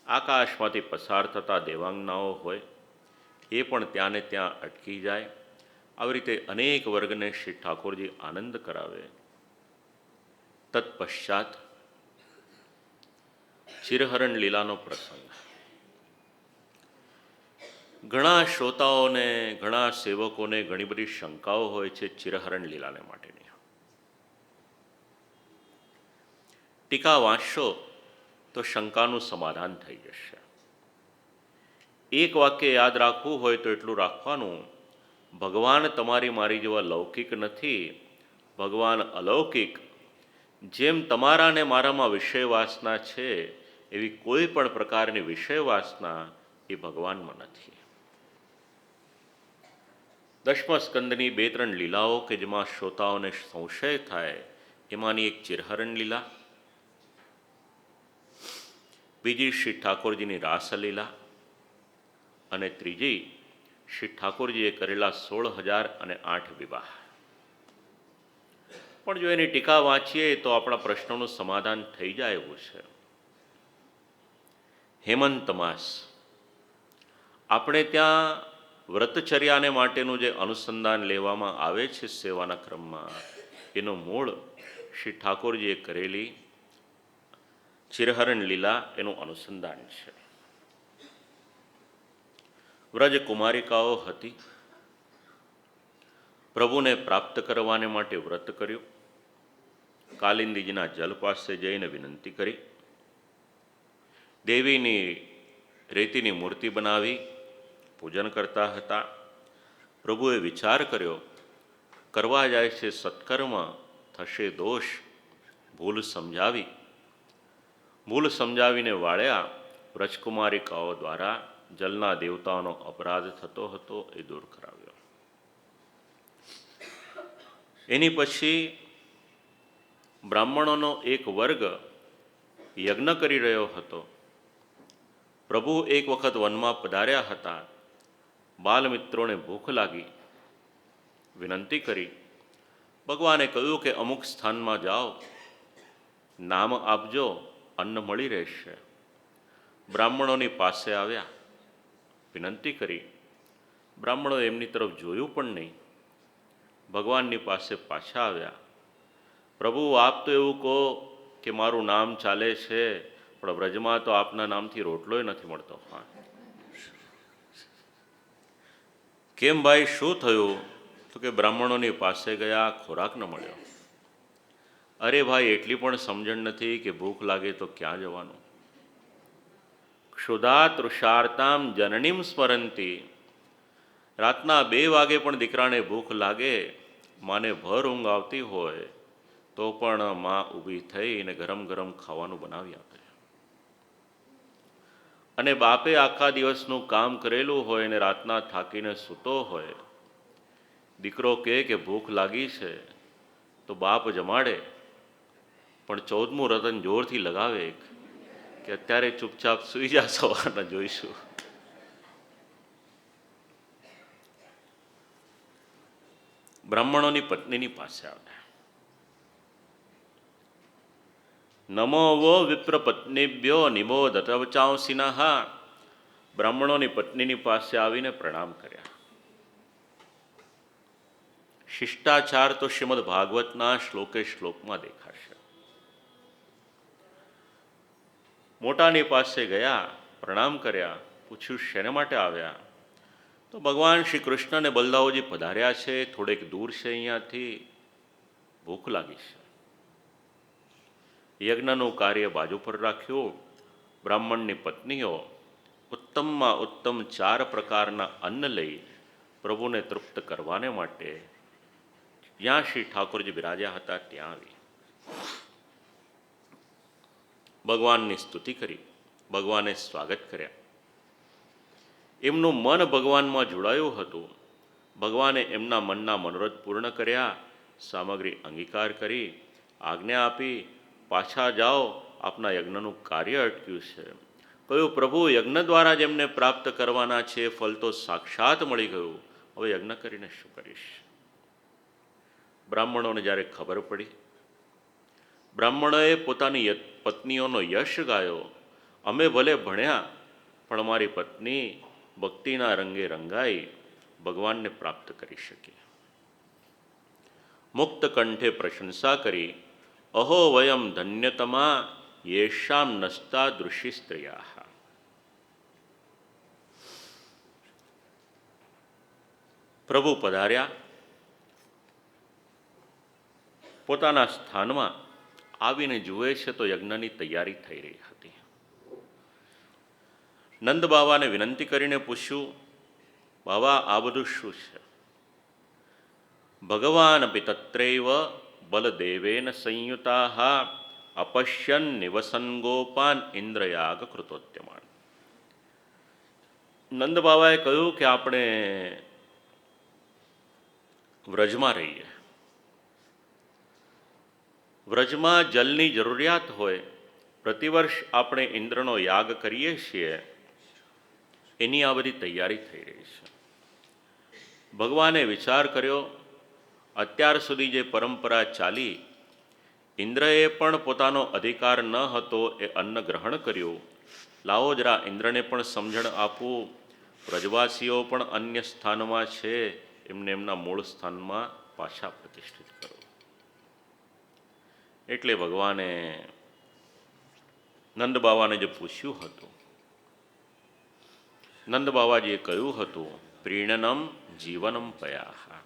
[SPEAKER 1] આકાશમાંથી પસાર થતા દેવાંગનાઓ હોય એ પણ ત્યાં ને ત્યાં અટકી જાય. આવી રીતે અનેક વર્ગને શ્રી ઠાકોરજી આનંદ કરાવે. તત્પશ્ચાત ચિરહરણ લીલાનો પ્રસંગ. ઘણા શ્રોતાઓને, ઘણા સેવકોને ઘણી બધી શંકાઓ હોય છે ચિરહરણ લીલાને માટેની. ટીકા વાંચશો તો શંકાનું સમાધાન થઈ જશે. એક વાક્ય યાદ રાખવું હોય તો એટલું રાખવાનું, ભગવાન તમારી મારી જેવા લૌકિક નથી, ભગવાન અલૌકિક. જેમ તમારા ને મારામાં વિષય વાસના છે એવી કોઈ પણ પ્રકારની વિષય વાસના એ ભગવાનમાં નથી. દશમા સ્કંદની 2-3 લીલાઓ કે જેમાં શ્રોતાઓને સંશય થાય, એમાંની એક ચિરહરણ લીલા, બીજી શ્રી ઠાકોરજીની રાસલીલા, અને ત્રીજી શ્રી ઠાકોરજીએ કરેલા 16,008 વિવાહ. પણ જો એની ટીકા વાંચીએ તો આપણા પ્રશ્નોનું સમાધાન થઈ જાય એવું છે. હેમંત માસ, આપણે ત્યાં વ્રતચર્યાને માટેનું જે અનુસંધાન લેવામાં આવે છે સેવાના ક્રમમાં, એનું મૂળ શ્રી ઠાકોરજીએ કરેલી ચિરહરણ લીલા એનું અનુસંધાન છે. વ્રજ કુમારિકાઓ હતી, પ્રભુને પ્રાપ્ત કરવાને માટે વ્રત કર્યું, કાલિંદીજીના જલ પાસે જઈને વિનંતી કરી, દેવીની રેતીની મૂર્તિ બનાવી પૂજન કરતા હતા. પ્રભુએ વિચાર કર્યો, કરવા જાય છે સત્કર્મ, થશે દોષ, ભૂલ સમજાવીને વાળ્યા. વ્રજકુમારિકાઓ દ્વારા જલના દેવતાઓનો અપરાધ થતો હતો એ દૂર કરાવ્યો. એની પછી બ્રાહ્મણોનો એક વર્ગ યજ્ઞ કરી રહ્યો હતો. પ્રભુ એક વખત વનમાં પધાર્યા હતા. બાલમિત્રોને ભૂખ લાગી. વિનંતી કરી. ભગવાને કહ્યું કે અમુક સ્થાનમાં જાઓ, નામ આપજો, અન્ન મળી રહેશે. બ્રાહ્મણોની પાસે આવ્યા, વિનંતી કરી. બ્રાહ્મણો એમની તરફ જોયું પણ નહીં. ભગવાનની પાસે પાછા આવ્યા. પ્રભુ, આપ તો એવું કહો કે મારું નામ ચાલે છે, પણ વ્રજમાં તો આપના નામથી રોટલોય નથી મળતો. હા, કેમ ભાઈ, શું થયું? તો કે બ્રાહ્મણોની પાસે ગયા, ખોરાક ન મળ્યો. અરે ભાઈ, એટલી પણ સમજણ નથી કે ભૂખ લાગે તો ક્યાં જવાનું? ક્ષુધા તૃષાર્તામ જનનીમ સ્મરંતી. રાતના 2 વાગે પણ દીકરાને ભૂખ લાગે, માને ભર ઊંઘ આવતી હોય તો પણ માં ઊભી થઈને ગરમ ગરમ ખાવાનું બનાવી આપે. અને બાપે આખા દિવસનું કામ કરેલું હોય અને રાતના થાકીને સૂતો હોય, દીકરો કહે કે ભૂખ લાગી છે તો બાપ જમાડે, પણ 14મું રતન જોરથી લગાવે કે અત્યારે ચૂપચાપ સૂઈ જા, સવારના જોઈશું. બ્રાહ્મણોની પત્નીની પાસે આવે. નમો વો વિપ્ર પત્નીભ્યો નિબોધત વચાંસિનઃ. બ્રાહ્મણોની પત્નીની પાસે આવીને પ્રણામ કર્યા. શિષ્ટાચાર તો શ્રીમદ ભાગવતના શ્લોકે શ્લોકમાં દેખાશે. મોટાની પાસે ગયા, પ્રણામ કર્યા, પૂછ્યું શેને માટે આવ્યા? તો ભગવાન શ્રી કૃષ્ણ અને બલદાવજી પધાર્યા છે, થોડેક દૂર છે અહીંયાથી, ભૂખ લાગી છે. યજ્ઞનું કાર્ય બાજુ પર રાખ્યું. બ્રાહ્મણની પત્નીઓ ઉત્તમમાં ઉત્તમ 4 પ્રકારના અન્ન લઈ પ્રભુને તૃપ્ત કરવાને માટે જ્યાં શ્રી ઠાકોરજી બિરાજ્યા હતા ત્યાં આવી. ભગવાનની સ્તુતિ કરી, ભગવાને સ્વાગત કર્યા. એમનું મન ભગવાનમાં જોડાયું હતું. ભગવાને એમના મનના મનોરથ પૂર્ણ કર્યા, સામગ્રી અંગીકાર કરી, આજ્ઞા આપી, પાછા જાઓ, આપના યજ્ઞનું કાર્ય અટક્યું છે. કહ્યું, પ્રભુ, યજ્ઞ દ્વારા જ એમને પ્રાપ્ત કરવાના છે, ફળ તો સાક્ષાત મળી ગયું, હવે યજ્ઞ કરીને શું કરીશ? બ્રાહ્મણોને જ્યારે ખબર પડી, બ્રાહ્મણોએ પોતાની પત્નીઓનો યશ ગાયો. અમે ભલે ભણ્યા, પણ અમારી પત્ની ભક્તિના રંગે રંગાઈ ભગવાનને પ્રાપ્ત કરી શકી. મુક્ત કંઠે પ્રશંસા કરી. અહો વયમ ધન્યતમા યેષામ નસ્તા દૃશી સ્ત્રિયા. પ્રભુ પધાર્યા. પોતાના સ્થાનમાં આવીને જુએ છે તો યજ્ઞની તૈયારી થઈ રહી હતી. નંદ બાવાને વિનંતી કરીને પૂછ્યું, બાવા, આ બધું શું છે? ભગવાન અપી તત્રૈવ બલદેવેન સંયુતા અપશ્યન નિવસન ગોપાન ઇન્દ્રયાગ કૃતોદ્યમાન. નંદ બાવાએ કહ્યું કે આપણે વ્રજમાં રહીએ. વ્રજમાં જલની જરૂરિયાત હોય, પ્રતિવર્ષ આપણે ઇન્દ્રનો યાગ કરીએ છીએ, એની આ બધી તૈયારી થઈ રહી છે. ભગવાને વિચાર કર્યો, અત્યાર સુધી જે પરંપરા ચાલી, ઇન્દ્રએ પણ પોતાનો અધિકાર ન હતો એ અન્ન ગ્રહણ કર્યું. લાવો જરા ઇન્દ્રને પણ સમજણ આપવું. વ્રજવાસીઓ પણ અન્ય સ્થાનમાં છે, એમને એમના મૂળ સ્થાનમાં પાછા પ્રતિષ્ઠિત કરો. એટલે ભગવાને નંદ બાવાને જે પૂછ્યું હતું, નંદ બાવાજીએ કહ્યું હતું, પ્રીણનમ જીવનમ પયા.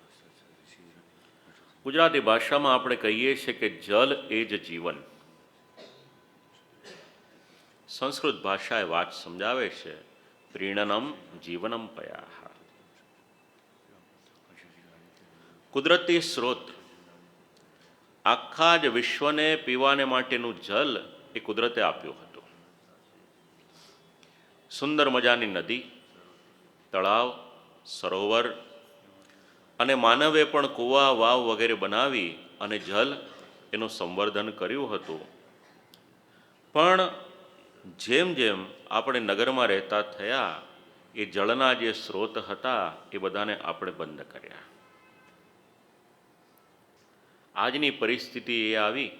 [SPEAKER 1] ગુજરાતી ભાષામાં આપણે કહીએ છીએ કે જલ એ જ જીવન. સંસ્કૃત ભાષા એ વાત સમજાવે છે, પ્રીણનમ જીવનમ પયા. કુદરતી સ્ત્રોત, આખા જ વિશ્વને પીવાને માટેનું જલ એ કુદરતે આપ્યું હતું. સુંદર મજાની નદી, તળાવ, સરોવર અને માનવે પણ કૂવા વાવ વગેરે બનાવી અને જલ એનું સંવર્ધન કર્યું હતું. પણ જેમ જેમ આપણે નગરમાં રહેતા થયા એ જળના જે સ્ત્રોત હતા એ બધાને આપણે બંધ કર્યા. આજની પરિસ્થિતિ એ આવી,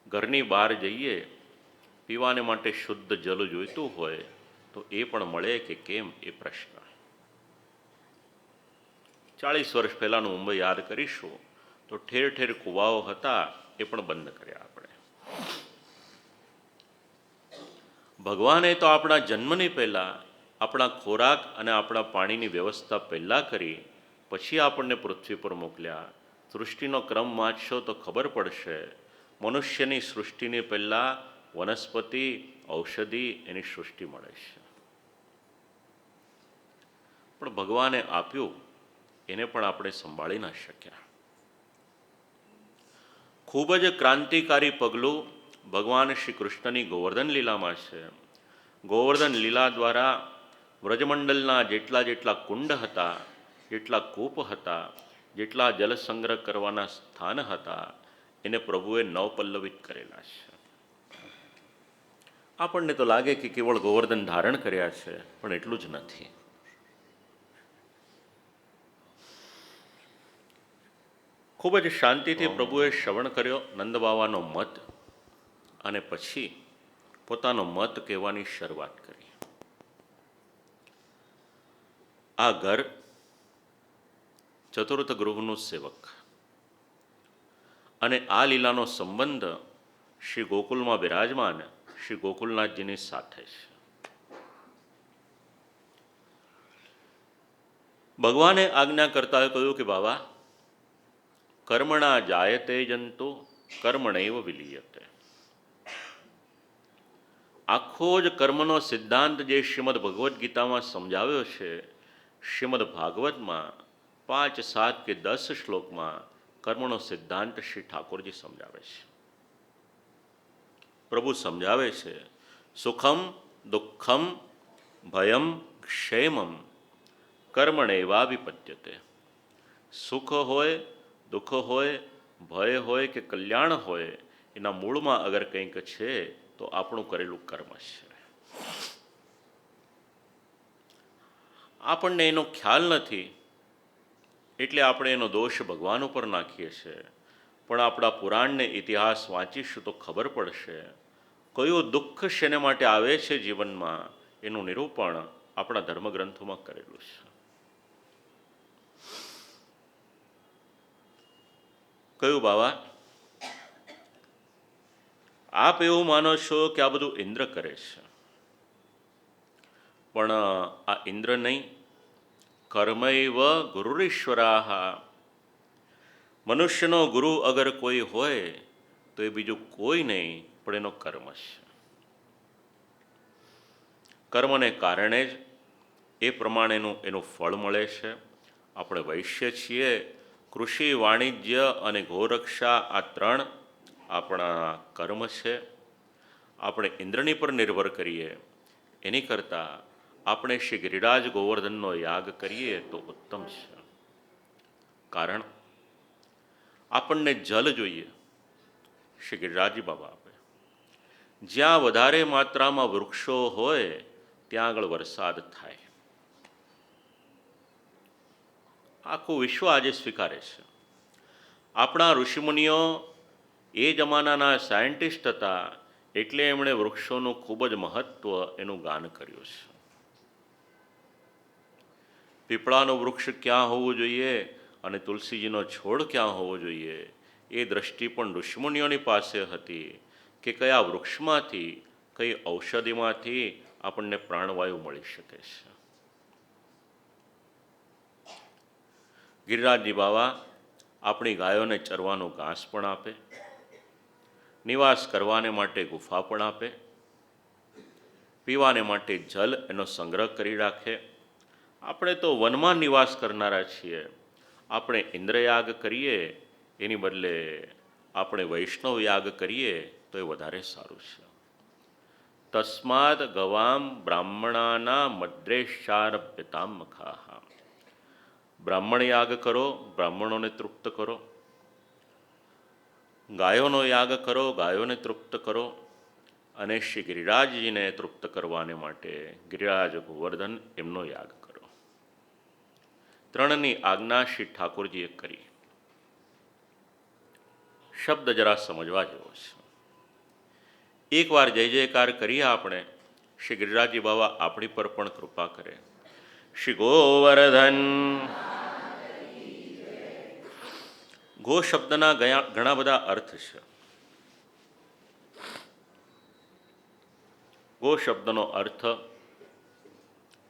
[SPEAKER 1] ઘરની બહાર જઈએ, પીવાને માટે શુદ્ધ જલ જોઈતું હોય તો એ પણ મળે કે કેમ એ પ્રશ્ન. 40 વર્ષ પહેલાંનું મુંબઈ યાદ કરીશું તો ઠેર ઠેર કૂવાઓ હતા, એ પણ બંધ કર્યા આપણે. ભગવાને તો આપણા જન્મની પહેલાં આપણા ખોરાક અને આપણા પાણીની વ્યવસ્થા પહેલાં કરી, પછી આપણને પૃથ્વી પર મોકલ્યા. સૃષ્ટિનો ક્રમ વાંચશો તો ખબર પડશે. મનુષ્યની સૃષ્ટિની પહેલાં વનસ્પતિ, ઔષધિ એની સૃષ્ટિ મળે છે. પણ ભગવાને આપ્યું એને પણ આપણે સંભાળી ના શક્યા. ખૂબ જ ક્રાંતિકારી પગલું ભગવાન શ્રી કૃષ્ણની ગોવર્ધન લીલામાં છે. ગોવર્ધન લીલા દ્વારા વ્રજમંડલના જેટલા કુંડ હતા, જેટલા કૂપ હતા, જેટલા જલ સંગ્રહ કરવાના સ્થાન હતા, એને પ્રભુએ નવપલ્લવિત કરેલા છે. આપણને તો લાગે કે કેવળ ગોવર્ધન ધારણ કર્યા છે, પણ એટલું જ નથી. ખૂબ જ શાંતિથી પ્રભુએ શ્રવણ કર્યો નંદ બાવાનો મત, અને પછી પોતાનો મત કહેવાની શરૂઆત કરી. આ ઘર ચતુર્થ ગૃહનું સેવક, અને આ લીલાનો સંબંધ શ્રી ગોકુલમાં બિરાજમાન શ્રી ગોકુલનાથજીની સાથે છે. ભગવાને આજ્ઞા કરતા કહ્યું કે બાબા, કર્મણા જાયતે જંતુ કર્મણૈવ વિલીયતે. આખો જ કર્મનો સિદ્ધાંત જે શ્રીમદ ભગવદ્ ગીતામાં સમજાવ્યો છે, શ્રીમદ ભાગવતમાં 5, 7 કે 10 શ્લોકમાં કર્મનો સિદ્ધાંત શ્રી ઠાકોરજી સમજાવે છે. પ્રભુ સમજાવે છે, સુખમ દુઃખમ ભયમ ક્ષેમમ કર્મણૈવાભિપદ્યતે. સુખ હોય, દુઃખ હોય, ભય હોય કે કલ્યાણ હોય, એના મૂળમાં અગર કંઈક છે તો આપણું કરેલું કર્મ છે. આપણને એનો ખ્યાલ નથી, એટલે આપણે એનો દોષ ભગવાન ઉપર નાખીએ છીએ. પણ આપણા પુરાણને ઇતિહાસ વાંચીશું તો ખબર પડશે કયું દુઃખ શેને માટે આવે છે જીવનમાં, એનું નિરૂપણ આપણા ધર્મગ્રંથોમાં કરેલું છે. કયું બાબા, આપ એવું માનો છો કે આ બધું ઇન્દ્ર કરે છે, પણ આ ઇન્દ્ર નહીં, કર્મૈવ ગુરુરીશ્વરાહ. મનુષ્યનો ગુરુ અગર કોઈ હોય તો એ બીજું કોઈ નહીં પણ એનો કર્મ છે. કર્મને કારણે જ એ પ્રમાણેનું એનું ફળ મળે છે. આપણે વૈશ્ય છીએ, કૃષિ, વાણિજ્ય અને ગોરક્ષા આ 3 આપણા કર્મ છે. આપણે ઇન્દ્રની પર નિર્ભર કરીએ એની કરતાં આપણે શ્રી ગિરિરાજ ગોવર્ધનનો યાગ કરીએ તો ઉત્તમ છે. કારણ આપણને જલ જોઈએ, શ્રી ગિરિરાજજી બાબા આપે. જ્યાં વધારે માત્રામાં વૃક્ષો હોય ત્યાં આગળ વરસાદ થાય. આખું વિશ્વ આજે સ્વીકારે છે. આપણા ઋષિમુનિઓ એ જમાનાના સાયન્ટિસ્ટ હતા, એટલે એમણે વૃક્ષોનું ખૂબ જ મહત્ત્વ એનું ગાન કર્યું છે. પીપળાનું વૃક્ષ ક્યાં હોવું જોઈએ અને તુલસીજીનો છોડ ક્યાં હોવો જોઈએ, એ દ્રષ્ટિ પણ ઋષિમુનિઓની પાસે હતી કે કયા વૃક્ષમાંથી, કઈ ઔષધિમાંથી આપણને પ્રાણવાયુ મળી શકે છે. ગિરિરાજજી બાબા આપણી ગાયોને ચરવાનું ઘાસ પણ આપે, નિવાસ કરવાને માટે ગુફા પણ આપે, પીવાને માટે જલ એનો સંગ્રહ કરી રાખે. આપણે તો વનમાં નિવાસ કરનારા છીએ. આપણે ઇન્દ્રયાગ કરીએ એની બદલે આપણે વૈષ્ણવ યાગ કરીએ તો એ વધારે સારું છે. તસ્માદ ગવામ બ્રાહ્મણાના મદ્રેશારભ્યતામ મખાહ. બ્રાહ્મણ યાગ કરો, બ્રાહ્મણોને તૃપ્ત કરો. ગાયોનો યાગ કરો, ગાયોને તૃપ્ત કરો. અને શ્રી ગિરિરાજજીને તૃપ્ત કરવાને માટે ગિરિરાજ ગોવર્ધન એમનો યાગ કરો. ત્રણની આજ્ઞા શ્રી ઠાકોરજીએ કરી. શબ્દ જરા સમજવા જેવો છે. એકવાર જય જયકાર કરીએ આપણે, શ્રી ગિરિરાજજી બાબા આપણી પર પણ કૃપા કરે. શ્રી ગોવર્ધન. ગો શબ્દના ઘણા બધા અર્થ છે. ગો શબ્દનો અર્થ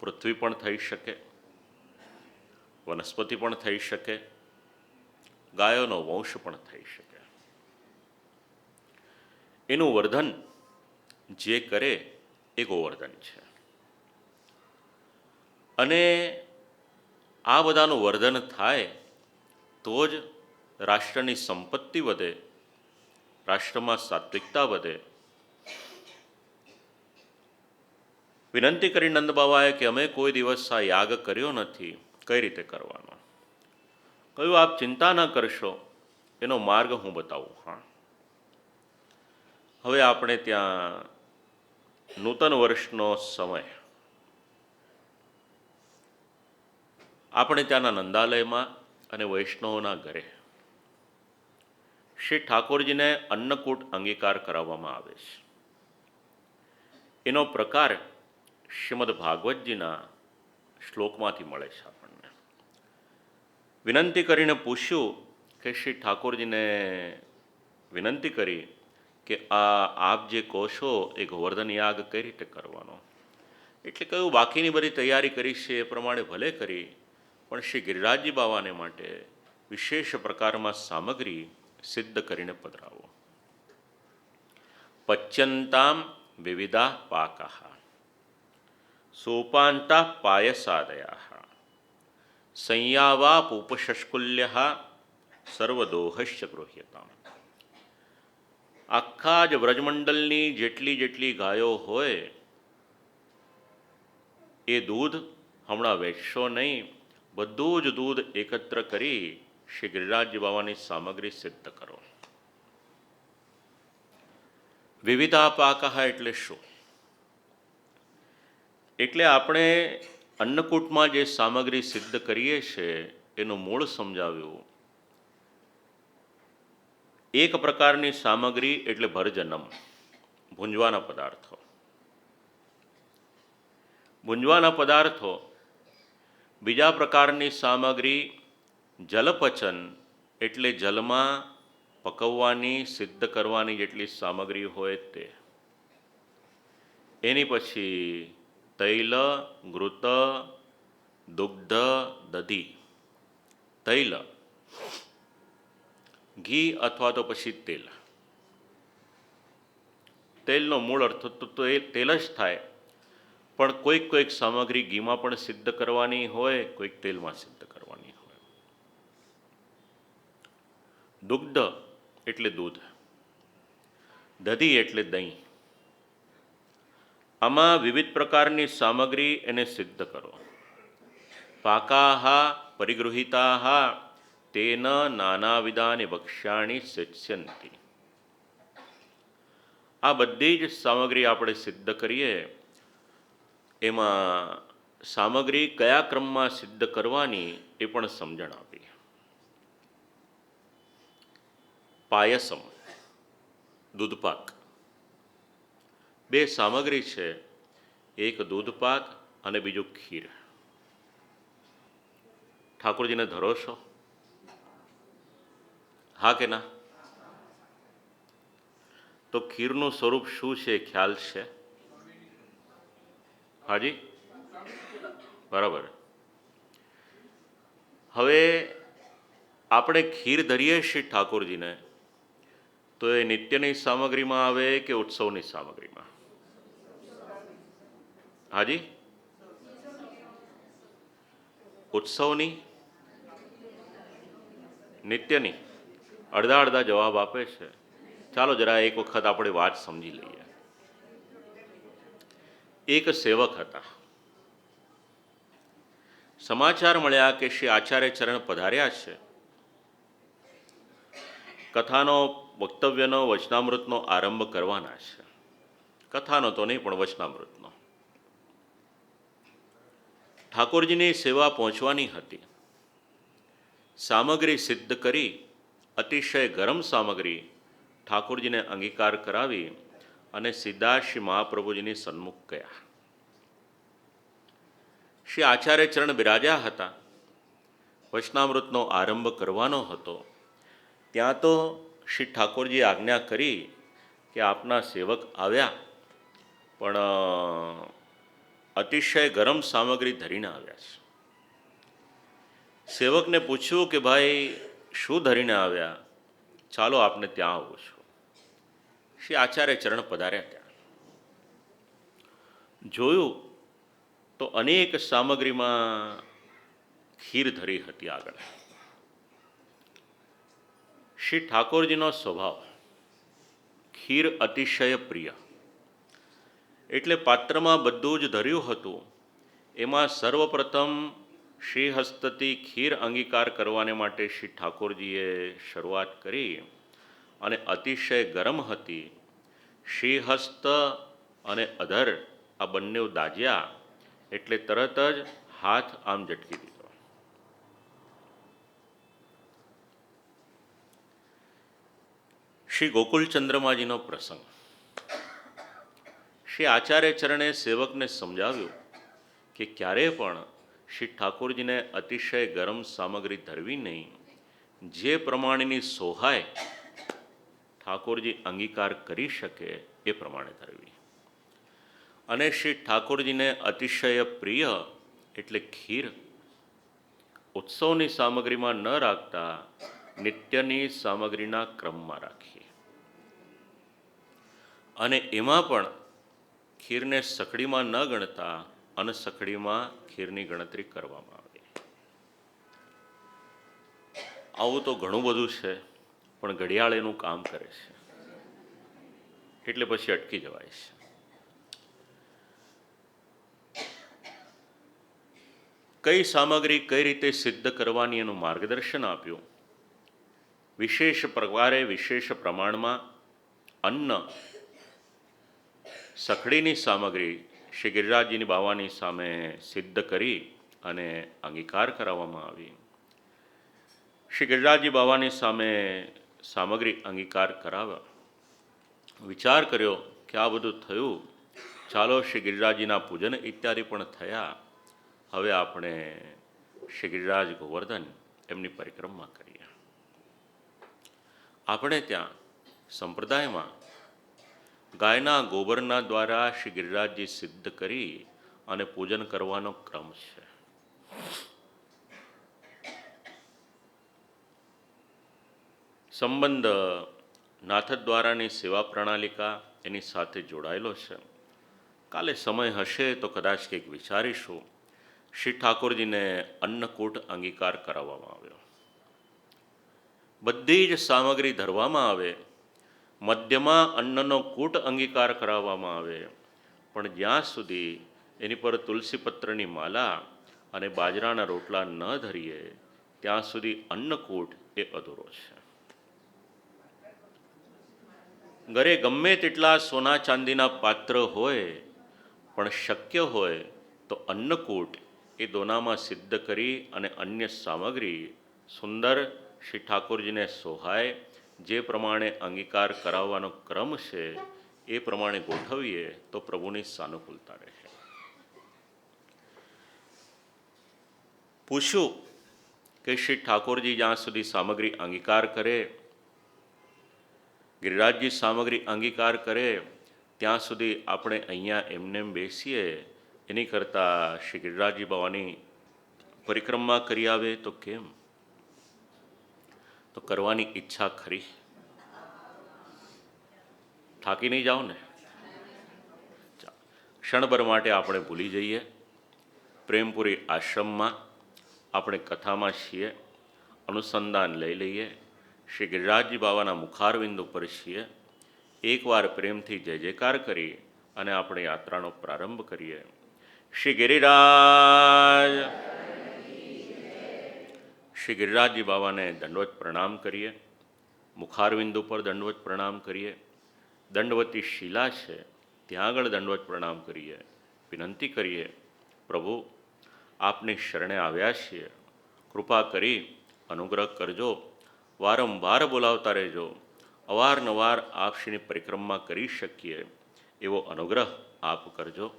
[SPEAKER 1] પૃથ્વી પણ થઈ શકે, વનસ્પતિ પણ થઈ શકે, ગાયોનો વંશ પણ થઈ શકે. એનું વર્ધન જે કરે એ ગોવર્ધન છે. અને આ બધાનું વર્ધન થાય તો જ રાષ્ટ્રની સંપત્તિ વધે, રાષ્ટ્રમાં સાત્વિકતા વધે. વિનંતી કરી નંદ બાબાએ કે અમે કોઈ દિવસ આ યાગ કર્યો નથી, કઈ રીતે કરવાનો? કહ્યું આપ ચિંતા ન કરશો, એનો માર્ગ હું બતાવું. હા, હવે આપણે ત્યાં નૂતન વર્ષનો સમય, આપણે ત્યાંના નંદાલયમાં અને વૈષ્ણવોના ઘરે શ્રી ઠાકોરજીને અન્નકૂટ અંગીકાર કરાવવામાં આવે છે. એનો પ્રકાર શ્રીમદ ભાગવતજીના શ્લોકમાંથી મળે છે. આપણને વિનંતી કરીને પૂછ્યું કે શ્રી ઠાકોરજીને વિનંતી કરી કે આપ જે કહો છો એ ગોવર્ધન યાગ કઈ રીતે કરવાનો? એટલે કહ્યું બાકીની બધી તૈયારી કરી છે એ પ્રમાણે ભલે કરી, પણ શ્રી ગિરિરાજજી બાવાને માટે વિશેષ પ્રકારમાં સામગ્રી સિદ્ધ કરીને પધરાવો. પચ્યંતામ વિવિધા પાકાહ સોપાંતા પાયસાદયા સંયાવાપુપશસ્કુલ્ય સર્વદોહશ્ય ગૃહ્યતામ. આખા જ વ્રજમંડળની જેટલી જેટલી ગાયો હોય એ દૂધ હમણાં વેચશો નહીં, બધું જ દૂધ એકત્ર કરી શ્રી ગિરિરાજજી બાવાની સામગ્રી સિદ્ધ કરો. વિવિધા પાકઃ એટલે શું? એટલે આપણે અન્નકૂટમાં જે સામગ્રી સિદ્ધ કરીએ છીએ એનું મૂળ સમજાવ્યું. એક પ્રકારની સામગ્રી એટલે ભરજનમ, ભૂંજવાના પદાર્થો. ભૂંજવાના પદાર્થો. બીજા પ્રકારની સામગ્રી જલપચન એટલે જલમાં પકવવાની સિદ્ધ કરવાની જેટલી સામગ્રી હોય તે. એની પછી તૈલ, ઘૃત, દુગ્ધ, દધી. તૈલ ઘી અથવા તો પછી તેલ. તેલનો મૂળ અર્થ તો તેલ જ થાય, પણ કોઈક સામગ્રી ઘીમાં પણ સિદ્ધ કરવાની હોય, કોઈક તેલમાં સિદ્ધ કરવાની હોય. દુગ્ધ એટલે દૂધ, દધી એટલે દહીં. આમાં વિવિધ પ્રકારની સામગ્રી એને સિદ્ધ કરો. પાકાહ પરિગૃહિતાહ તેન નાનાવિધાની ભક્ષ્યાણી સેચ્યંતી. આ બધી જ સામગ્રી આપણે સિદ્ધ કરીએ, એમાં સામગ્રી કયા ક્રમમાં સિદ્ધ કરવાની એ પણ સમજણ આપી. પાયસમ દૂધપાક. બે સામગ્રી છે, એક દૂધપાક અને બીજું ખીર. ઠાકોરજીને ધરો છો? હા કે ના? તો ખીરનું સ્વરૂપ શું છે ખ્યાલ છે? હાજી, બરાબર. હવે આપણે ખીર ધરીએ શ્રી ઠાકોરજીને, તો એ નિત્યની સામગ્રીમાં આવે કે ઉત્સવની સામગ્રીમાં? હાજી, ઉત્સવની, નિત્યની? અડધા અડધા જવાબ આપે છે. ચાલો જરા એક વખત આપણે વાત સમજી લઈએ. એક સેવક હતા. સમાચાર મળ્યા કે શ્રી આચાર્ય ચરણ પધાર્યા છે. કથાનો વક્તવ્યનો વચનામૃતનો આરંભ કરવાના છે. કથાનો તો નહીં પણ વચનામૃતનો. ઠાકોરજીની સેવા પહોંચવાની હતી. સામગ્રી સિદ્ધ કરી, અતિશય ગરમ સામગ્રી ઠાકોરજીને અંગીકાર કરાવી અને સીધા શ્રી મહાપ્રભુજીની સન્મુખ ગયા. શ્રી આચાર્ય ચરણ બિરાજ્યા હતા. વચનામૃતનો આરંભ કરવાનો હતો. ત્યાં તો શ્રી ઠાકોરજીએ આજ્ઞા કરી કે આપના સેવક આવ્યા, પણ અતિશય ગરમ સામગ્રી ધરીને આવ્યા છે. સેવકને પૂછ્યું કે ભાઈ શું ધરીને આવ્યા? ચાલો આપને ત્યાં આવું છું. શ્રી આચાર્ય ચરણ પધાર્યા. ત્યાં જોયું તો અનેક સામગ્રીમાં ખીર ધરી હતી આગળ. શ્રી ઠાકોરજીનો સ્વભાવ ખીર અતિશય પ્રિય, એટલે પાત્રમાં બધું જ ધર્યું હતું. એમાં સર્વપ્રથમ શ્રીહસ્તથી ખીર અંગીકાર કરવાને માટે શ્રી ઠાકોરજીએ શરૂઆત કરી અને અતિશય ગરમ હતી. શ્રીહસ્ત અને અધર આ બંને દાજ્યા એટલે તરત જ હાથ આમ ઝટકી દીધો. શ્રી ગોકુલચંદ્રમાજીનો પ્રસંગ. શ્રી આચાર્ય ચરણે સેવકને સમજાવ્યું કે ક્યારે પણ શ્રી ઠાકોરજીને અતિશય ગરમ સામગ્રી ધરવી નહીં. જે પ્રમાણેની સોહાય ઠાકોરજી અંગીકાર કરી શકે એ પ્રમાણે ધરવી. અને શ્રી ઠાકોરજીને અતિશય પ્રિય એટલે ખીર ઉત્સવની સામગ્રીમાં ન રાખતા નિત્યની સામગ્રીના ક્રમમાં રાખી. અને એમાં પણ ખીરને સખડીમાં ન ગણતા અનસખડીમાં ખીરની ગણતરી કરવામાં આવે. આવું તો ઘણું બધું છે, પણ ઘડિયાળ એનું કામ કરે છે એટલે પછી અટકી જવાય છે. કઈ સામગ્રી કઈ રીતે સિદ્ધ કરવાની એનું માર્ગદર્શન આપ્યું. વિશેષ પ્રકારે વિશેષ પ્રમાણમાં અન્ન સખડીની સામગ્રી શ્રી ગિરિરાજજીની બાવાની સામે સિદ્ધ કરી અને અંગીકાર કરાવવામાં આવી. શ્રી ગિરિરાજજી બાવાની સામે સામગ્રી અંગીકાર કરાવ્યા. વિચાર કર્યો કે આ બધું થયું, ચાલો શ્રી ગિરિરાજજીના પૂજન ઇત્યાદિ પણ થયા. હવે આપણે શ્રી ગિરિરાજ ગોવર્ધન એમની પરિક્રમા કરીએ. આપણે ત્યાં સંપ્રદાયમાં ગાયના ગોબરના દ્વારા શ્રી ગિરિરાજજી સિદ્ધ કરી અને પૂજન કરવાનો ક્રમ છે. સંબંધ નાથદ્વારાની સેવા પ્રણાલિકા એની સાથે જોડાયેલો છે. કાલે સમય હશે તો કદાચ કંઈક વિચારીશું. શ્રી ઠાકોરજીને અન્નકૂટ અંગીકાર કરાવવામાં આવ્યો. બધી જ સામગ્રી ધરવામાં આવે, મધ્યમાં અન્નનો કૂટ અંગીકાર કરાવવામાં આવે, પણ જ્યાં સુધી એની પર તુલસીપત્રની માલા અને બાજરાના રોટલા ન ધરીએ ત્યાં સુધી અન્નકૂટ એ અધૂરો છે. ઘરે ગમે તેટલા સોના ચાંદીના પાત્ર હોય, પણ શક્ય હોય તો અન્નકૂટ એ દોનામાં સિદ્ધ કરી અને અન્ય સામગ્રી સુંદર શ્રી ઠાકોરજીને સોહાય જે પ્રમાણે અંગીકાર કરાવવાનો ક્રમ છે એ પ્રમાણે ગોઠવીએ તો પ્રભુની સાનુકૂળતા રહે. પૂછ્યું કે શ્રી ઠાકોરજી જ્યાં સુધી સામગ્રી અંગીકાર કરે, ગિરિરાજજી સામગ્રી અંગીકાર કરે ત્યાં સુધી આપણે અહીંયા એમને બેસીએ, એની કરતાં શ્રી ગિરિરાજજી બાવાની પરિક્રમા કરી આવે તો કેમ? તો કરવાની ઈચ્છા ખરી. થાકી નહીં જાઓ ને? ક્ષણભર માટે આપણે ભૂલી જઈએ. પ્રેમપુરી આશ્રમમાં આપણે કથામાં છીએ, અનુસંધાન લઈ લઈએ. શ્રી ગિરિરાજજી બાવાના મુખારવિંદ ઉપર છીએ. એકવાર પ્રેમથી જય જયકાર કરી અને આપણે યાત્રાનો પ્રારંભ કરીએ. શ્રી ગિરિરાજ શ્રી ગિરિરાજજી બાબાને દંડવત પ્રણામ કરીએ, મુખારવિંદ ઉપર દંડવત પ્રણામ કરીએ, દંડવતી શિલા છે ત્યાં આગળ દંડવત પ્રણામ કરીએ, વિનંતી કરીએ, પ્રભુ આપની શરણે આવ્યા છીએ, કૃપા કરી અનુગ્રહ કરજો, વારંવાર બોલાવતા રહેજો, અવારનવાર આપશ્રીની પરિક્રમા કરી શકીએ એવો અનુગ્રહ આપ કરજો.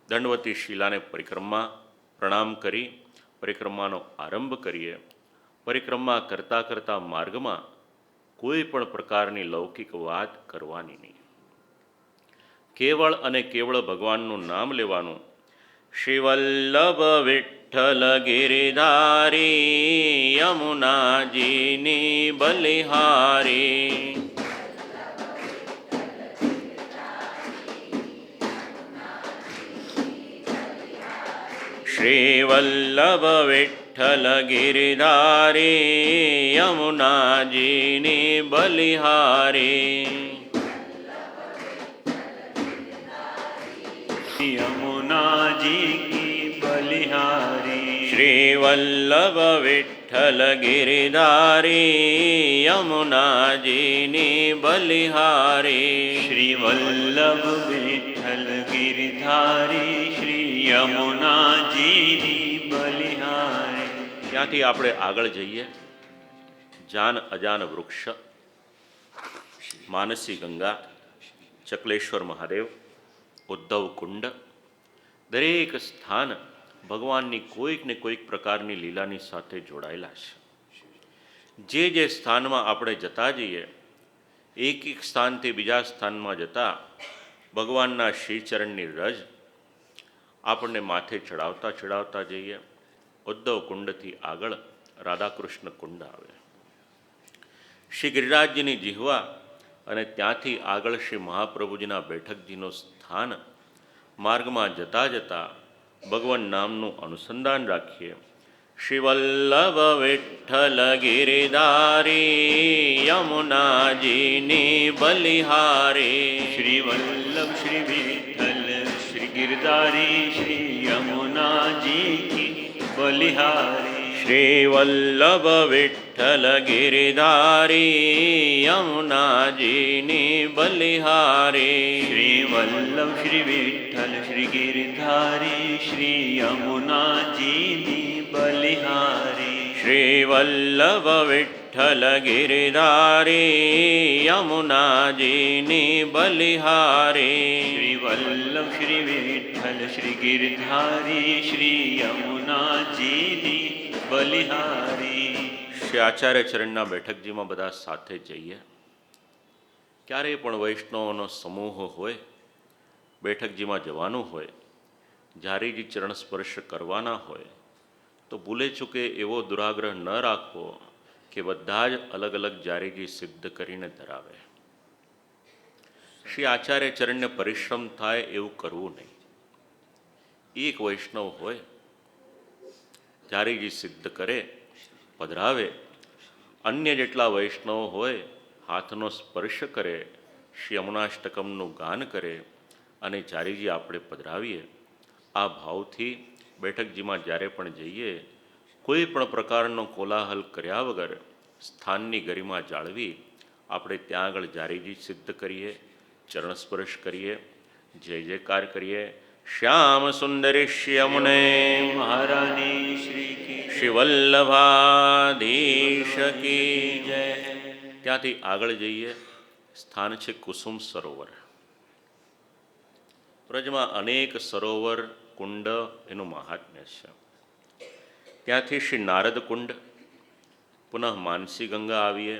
[SPEAKER 1] દંડવતી શિલાને પરિક્રમા પ્રણામ કરી પરિક્રમાનો આરંભ કરીએ. પરિક્રમા કરતાં કરતાં માર્ગમાં કોઈ પણ પ્રકારની લૌકિક વાત કરવાની નહીં. કેવળ અને કેવળ ભગવાનનું નામ લેવાનું. શ્રી વલ્લભ વિઠ્ઠલ ગિરિધારી યમુનાજીની બલિહારી. શ્રી વલ્લભ વિઠ્ઠલ ગિરિધારી યમુનાજીની બલિહારી.
[SPEAKER 2] यमुनाजी की बलिहारी.
[SPEAKER 1] श्री वल्लभ विठ्ठल गिरिधारी यमुनाजीनी बलिहारी.
[SPEAKER 2] श्री वल्लभ विठ्ठल गिरधारी श्री यमुनाजीनी बलिहारी.
[SPEAKER 1] ત્યાંથી આપણે આગળ જઈએ. જાન અજાન વૃક્ષ, માનસી ગંગા, ચકલેશ્વર મહાદેવ, ઉદ્ધવ કુંડ, દરેક સ્થાન ભગવાનની કોઈક ને કોઈક પ્રકારની લીલાની સાથે જોડાયેલા છે. જે સ્થાનમાં આપણે જતા જઈએ, એક એક સ્થાનથી બીજા સ્થાનમાં જતા ભગવાનના શ્રીચરણની રજ આપણને માથે ચડાવતા ચડાવતા જઈએ. ઉદ્ધવ કુંડથી આગળ રાધાકૃષ્ણ કુંડ આવે, શ્રી ગિરિરાજજીની જીહવા, અને ત્યાંથી આગળ શ્રી મહાપ્રભુજીના બેઠકજીનું સ્થાન. માર્ગમાં જતા જતા ભગવાન નામનું અનુસંધાન રાખીએ. શ્રી વલ્લભ વિઠ્ઠલ ગિરિધારી યમુનાજીની બલિહારી.
[SPEAKER 2] श्री वल्लभ श्री विठ्ठल श्री गिरधारी श्री यमुनाजी की बलिहारी.
[SPEAKER 1] શ્રી વલ્લભ વિઠ્ઠલ ગિરિધારી યમુનાજીની બલિહારી.
[SPEAKER 2] श्री वल्लभ श्री विठ्ठल श्री गिरधारी श्री यमुनाजीनी बलिहारी.
[SPEAKER 1] શ્રી વલ્લભ વિઠ્ઠલ ગિરિધારી યમુનાજીની બલિહારી.
[SPEAKER 2] श्री वल्लभ श्री विठ्ठल श्री गिरधारी श्री यमुनाजीनी बलिहारी.
[SPEAKER 1] શ્રી આચાર્ય ચરણના બેઠકજીમાં બધા સાથે જઈએ. ક્યારેય પણ વૈષ્ણવોનો સમૂહ હોય, બેઠકજીમાં જવાનું હોય, જારીજી ચરણ સ્પર્શ કરવાના હોય, તો ભૂલે ચૂકે એવો દુરાગ્રહ ન રાખવો કે બધા જ અલગ અલગ જારીજી સિદ્ધ કરીને ધરાવે. શ્રી આચાર્ય ચરણને પરિશ્રમ થાય એવું કરવું નહીં. એક વૈષ્ણવ હોય, જારીજી સિદ્ધ કરે, પધરાવે, અન્ય જેટલા વૈષ્ણવ હોય હાથનો સ્પર્શ કરે, શ્રી યમુનાષ્ટકમનું ગાન કરે અને જારીજી આપણે પધરાવીએ. આ ભાવથી બેઠકજીમાં જ્યારે પણ જઈએ, કોઈ પણ પ્રકારનો કોલાહલ કર્યા વગર સ્થાનની ગરિમા જાળવી આપણે ત્યાં આગળ જારીજી સિદ્ધ કરીએ, ચરણ સ્પર્શ કરીએ, જય જયકાર કરીએ. શ્યામ સુંદરી શ્યમુને
[SPEAKER 2] મહારાણી શ્રી કી
[SPEAKER 1] શ્રી વલ્લભાધીશ કી જય. ત્યાંથી આગળ જઈએ. સ્થાન છે કુસુમ સરોવર. વ્રજમાં અનેક સરોવર, કુંડ એનું મહાત્મ્ય છે. ત્યાંથી શ્રી નારદ કુંડ, પુનઃ માનસી ગંગા આવીએ,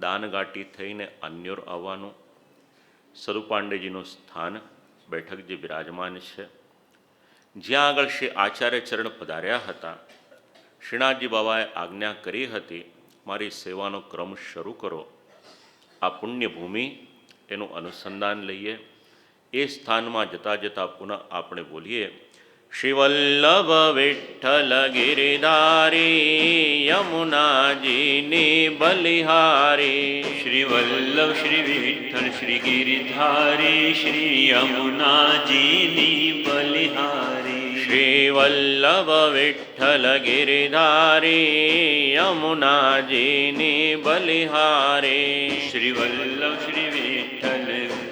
[SPEAKER 1] દાનઘાટી થઈને અન્યોર આવવાનું. સદુપાંડેજીનું સ્થાન બેઠક જે બિરાજમાન છે, જ્યાં આગળ શ્રી આચાર્ય ચરણ પધાર્યા હતા. શ્રીનાથજી બાબાએ આજ્ઞા કરી હતી, મારી સેવાનો ક્રમ શરૂ કરો. આ પુણ્યભૂમિ એનું અનુસંધાન લઈએ. એ સ્થાનમાં જતા જતા પુનઃ આપણે બોલીએ, શ્રી વલ્લભ વિઠ્ઠલ ગિરિધારી યમુનાજીની બલિહારી.
[SPEAKER 2] श्री वल्लभ श्री विठ्ठल श्री गिरधारी श्री यमुनाजीनी बलिहारी.
[SPEAKER 1] શ્રી વલ્લભ વિઠ્ઠલ ગિરિધારી યમુનાજીની બલિહારી.
[SPEAKER 2] શ્રી વલ્લભ શ્રી વિઠ્ઠલ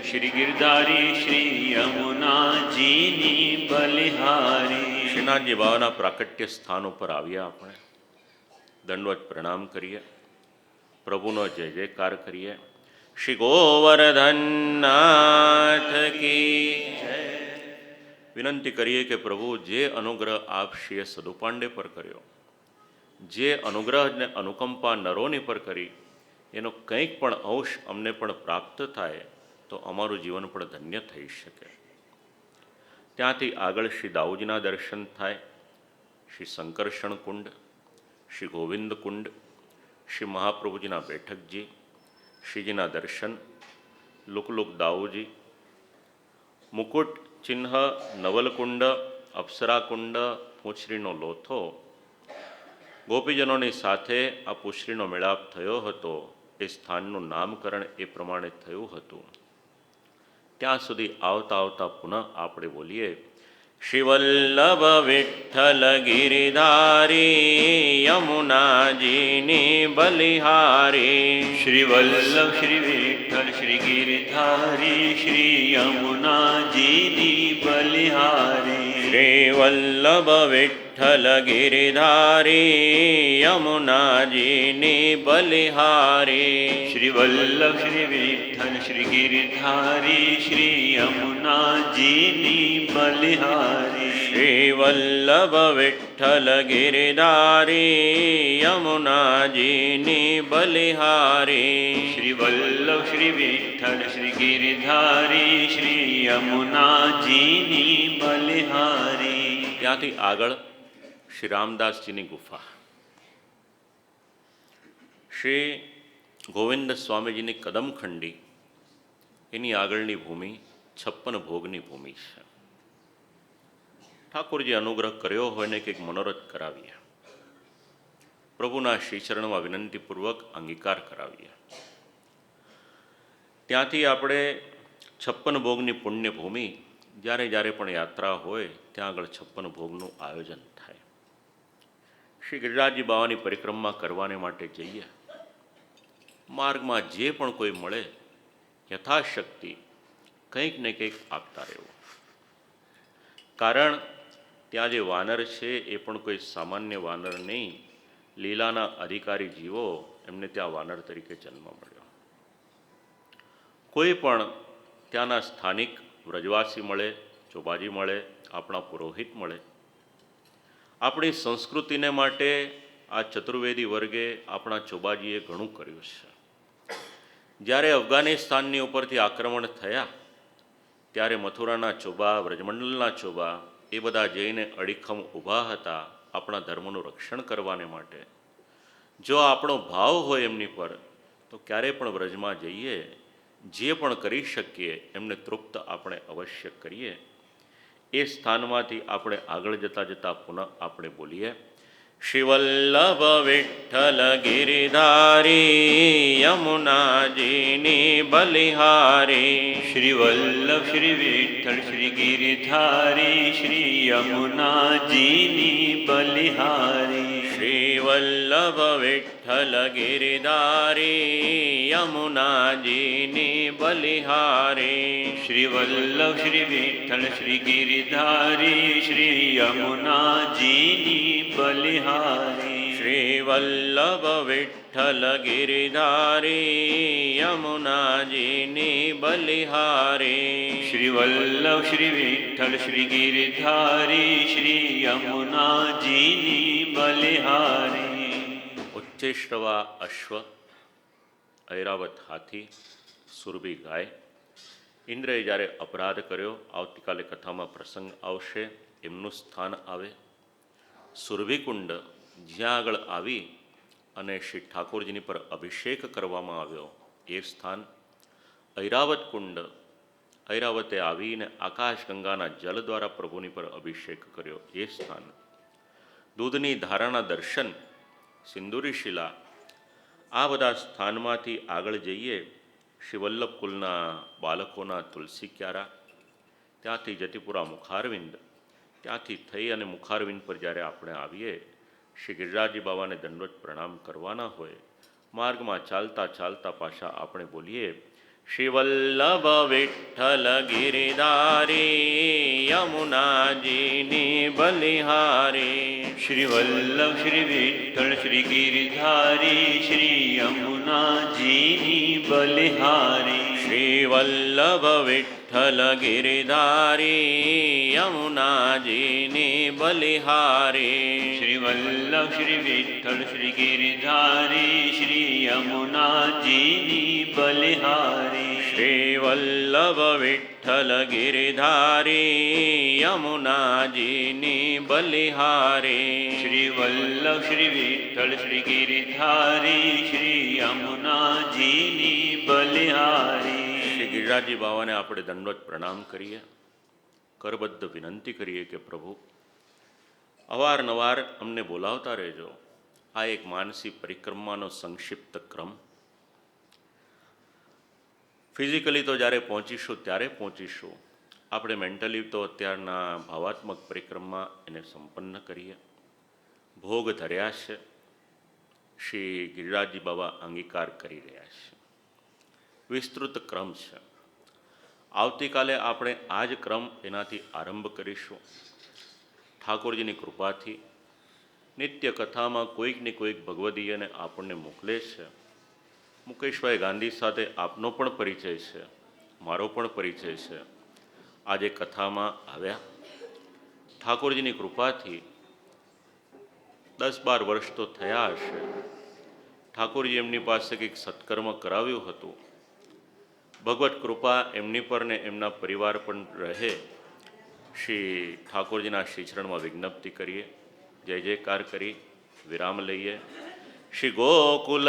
[SPEAKER 2] શ્રી ગિરધારી શ્રી યમુનાજીની બલિહારી.
[SPEAKER 1] શ્રીનાથજી બાવાના પ્રાકટ્ય સ્થાન ઉપર આવ્યા. આપણે દંડવત પ્રણામ કરીએ, પ્રભુનો જય જયકાર કરીએ. શ્રી ગોવર્ધનનાથ કી જય. વિનંતી કરીએ કે પ્રભુ જે અનુગ્રહ આપ શ્રીએ સદુપાંડે પર કર્યો, જે અનુગ્રહ અને અનુકંપા નરોની પર કરી, એનો કંઈક પણ અંશ અમને પણ પ્રાપ્ત થાય તો અમારું જીવન પણ ધન્ય થઈ શકે. ત્યાંથી આગળ શ્રી દાઉજીના દર્શન થાય, શ્રી શંકરષણ કુંડ, શ્રી ગોવિંદ કુંડ, શ્રી મહાપ્રભુજીના બેઠકજી, શ્રીજીના દર્શન, લુકલુક દાઉજી, મુકુટ ચિહ્ન નવલકુંડ, અપ્સરાકુંડ, પૂંછડીનો લોથો, ગોપીજનોની સાથે આ પૂંછડીનો મેળાપ થયો હતો. એ સ્થાનનું નામકરણ એ પ્રમાણે થયું હતું. ત્યાં સુધી આવતા આવતા પુનઃ આપણે બોલીએ શ્રી વલ્લભ વિઠ્ઠલ ગિરિધારી યમુનાજીની બલિહારી.
[SPEAKER 2] શ્રી વલ્લભ શ્રી વિઠ્ઠલ શ્રી ગિરધારી શ્રી યમુનાજીની બલિહારી.
[SPEAKER 1] શ્રી વલ્લભ વિઠ્ઠલ ગિરિધારી યમુનાજીની બલિહારી.
[SPEAKER 2] શ્રી વલ્લભ શ્રી વિઠ્ઠલ શ્રી ગિરધારી શ્રી યમુનાજીની બલિહારી.
[SPEAKER 1] શ્રી વલ્લભ વિઠ્ઠલ ગિરિધારી યમુનાજીની બલિહારી.
[SPEAKER 2] શ્રી વલ્લભ શ્રી વિઠ્ઠલ શ્રી ગિરધારી શ્રી યમુનાજીની બલિહારી.
[SPEAKER 1] ત્યાંથી આગળ શ્રી રામદાસજીની ગુફા, શ્રી ગોવિંદ સ્વામીજીની કદમખંડી, એની આગળની ભૂમિ 56 ભોગની ભૂમિ છે. ઠાકોરજી અનુગ્રહ કર્યો હોય ને કંઈક મનોરથ કરાવીએ, પ્રભુના શ્રીચરણમાં વિનંતીપૂર્વક અંગીકાર કરાવીએ. ત્યાંથી આપણે 56 ભોગની પુણ્યભૂમિ, જ્યારે જ્યારે પણ યાત્રા હોય ત્યાં આગળ 56 ભોગનું આયોજન થાય. શ્રી ગિરિરાજજી બાવાની પરિક્રમા કરવાને માટે જઈએ, માર્ગમાં જે પણ કોઈ મળે યથાશક્તિ કંઈક ને કંઈક આપતા રહેવું. કારણ ત્યાં જે વાનર છે એ પણ કોઈ સામાન્ય વાનર નહીં, લીલાના અધિકારી જીવો, એમને ત્યાં વાનર તરીકે જન્મ મળ્યો. કોઈ પણ ત્યાંના સ્થાનિક વ્રજવાસી મળે, ચોબાજી મળે, આપણા પુરોહિત મળે, આપણી સંસ્કૃતિને માટે આ ચતુર્વેદી વર્ગે આપણા ચોબાજીએ ઘણું કર્યું છે. જ્યારે અફઘાનિસ્તાનની ઉપરથી આક્રમણ થયા ત્યારે મથુરાના ચોબા, વ્રજમંડલના ચોબા એ બધા જઈને અડીખમ ઊભા હતા આપણા ધર્મનું રક્ષણ કરવાને માટે. જો આપણો ભાવ હોય એમની પર તો ક્યારે પણ વ્રજમાં જઈએ, જે પણ કરી શકીએ એમને તૃપ્ત આપણે અવશ્ય કરીએ. એ સ્થાનમાંથી આપણે આગળ જતાં જતાં પુનઃ આપણે બોલીએ શ્રી વલ્લભ વિઠ્ઠલ ગિરિધારી યમુનાજીની બલિહારી.
[SPEAKER 2] શ્રી વલ્લભ શ્રી વિઠ્ઠલ શ્રી ગિરધારી શ્રી યમુનાજીની બલિહારી.
[SPEAKER 1] શ્રી વલ્લભ વિઠ્ઠલ ગિરિધારી યમુનાજીની બલિહારી.
[SPEAKER 2] શ્રી વલ્લભ શ્રી વિઠ્ઠલ શ્રી ગિરધારી શ્રી યમુનાજીની બલિહારી.
[SPEAKER 1] શ્રી વલ્લભ વિઠ્ઠલ ગિરિધારી યમુનાજીની બલિહારી.
[SPEAKER 2] શ્રી વલ્લભ શ્રી વિઠ્ઠલ શ્રી ગિરધારી શ્રી યમુનાજીની બલિહારી.
[SPEAKER 1] ઉચ્ચેશ્રવા અશ્વ, ઐરાવત હાથી, સુરભી ગાય. ઇન્દ્રએ જ્યારે અપરાધ કર્યો, આવતીકાલે કથામાં પ્રસંગ આવશે, એમનું સ્થાન આવે. સુરભીકુંડ જ્યાં આગળ આવી અને શ્રી ઠાકોરજીની પર અભિષેક કરવામાં આવ્યો એ સ્થાન. ઐરાવત કુંડ, ઐરાવતે આવીને આકાશગંગાના જલ દ્વારા પ્રભુની પર અભિષેક કર્યો એ સ્થાન. દૂધની ધારાના દર્શન, સિંદૂરી શિલા, આ બધા સ્થાનમાંથી આગળ જઈએ શ્રી વલ્લભ કુલના બાળકોના તુલસી ક્યારા, ત્યાંથી જતીપુરા મુખારવિંદ, ત્યાંથી થઈ અને મુખારવિંદ પર જ્યારે આપણે આવીએ, શ્રી ગિરિરાજજી બાબાને દંડવત પ્રણામ કરવાના હોય, માર્ગમાં ચાલતા ચાલતા પાછા આપણે બોલીએ, શ્રી વલ્લભ વિઠ્ઠલ ગિરિધારી યમુનાજીની બલિહારી.
[SPEAKER 2] શ્રી વલ્લભ શ્રી વિઠ્ઠલ શ્રી ગિરધારી શ્રી યમુનાજીની બલિહારી.
[SPEAKER 1] શ્રી વલ્લભ વિઠ્ઠલ ગિરિધારી યમુનાજીની બલિહારી.
[SPEAKER 2] શ્રી વલ્લભ શ્રી વિઠ્ઠલ શ્રી ગિરધારી શ્રી યમુનાજીની બલિહારી.
[SPEAKER 1] શ્રી વલ્લભ વિઠ્ઠલ ગિરિધારી યમુનાજીની બલિહારી.
[SPEAKER 2] શ્રી વલ્લભ શ્રી વિઠ્ઠલ શ્રી ગિરધારી શ્રી યમુનાજીની બલિહારી.
[SPEAKER 1] શ્રી ગિરિરાજજી બાવાને આપણે દંડવત પ્રણામ કરીએ, કરબદ્ધ વિનંતી કરીએ કે પ્રભુ અવારનવાર અમને બોલાવતા રહેજો. આ એક માનસી પરિક્રમાનો સંક્ષિપ્ત ક્રમ. ફિઝિકલી તો જ્યારે પહોંચીશું ત્યારે પહોંચીશું, આપણે મેન્ટલી તો અત્યારના ભાવાત્મક પરિક્રમા એને સંપન્ન કરીએ. ભોગ ધર્યા છે, શ્રી ગિરિરાજજી બાબા અંગીકાર કરી રહ્યા છે. વિસ્તૃત ક્રમ છે. આવતીકાલે આપણે આ જ ક્રમ એનાથી આરંભ કરીશું. ઠાકોરજીની કૃપાથી નિત્ય કથામાં કોઈક ને કોઈક ભગવદીયને આપણને મોકલે છે. મુકેશભાઈ ગાંધી સાથે આપનો પણ પરિચય છે, મારો પણ પરિચય છે. આજે કથામાં આવ્યા. ઠાકોરજીની કૃપાથી 10-12 વર્ષ તો થયા હશે. ઠાકોરજી એમની પાસે કંઈક સત્કર્મ કરાવ્યું હતું. ભગવત કૃપા એમની પર ને એમના પરિવાર પણ રહે. શ્રી ઠાકોરજીના શ્રીચરણમાં વિજ્ઞપ્તિ કરીએ, જય જયકાર કરી વિરામ લઈએ. શ્રી ગોકુલનાથ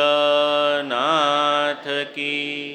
[SPEAKER 1] કી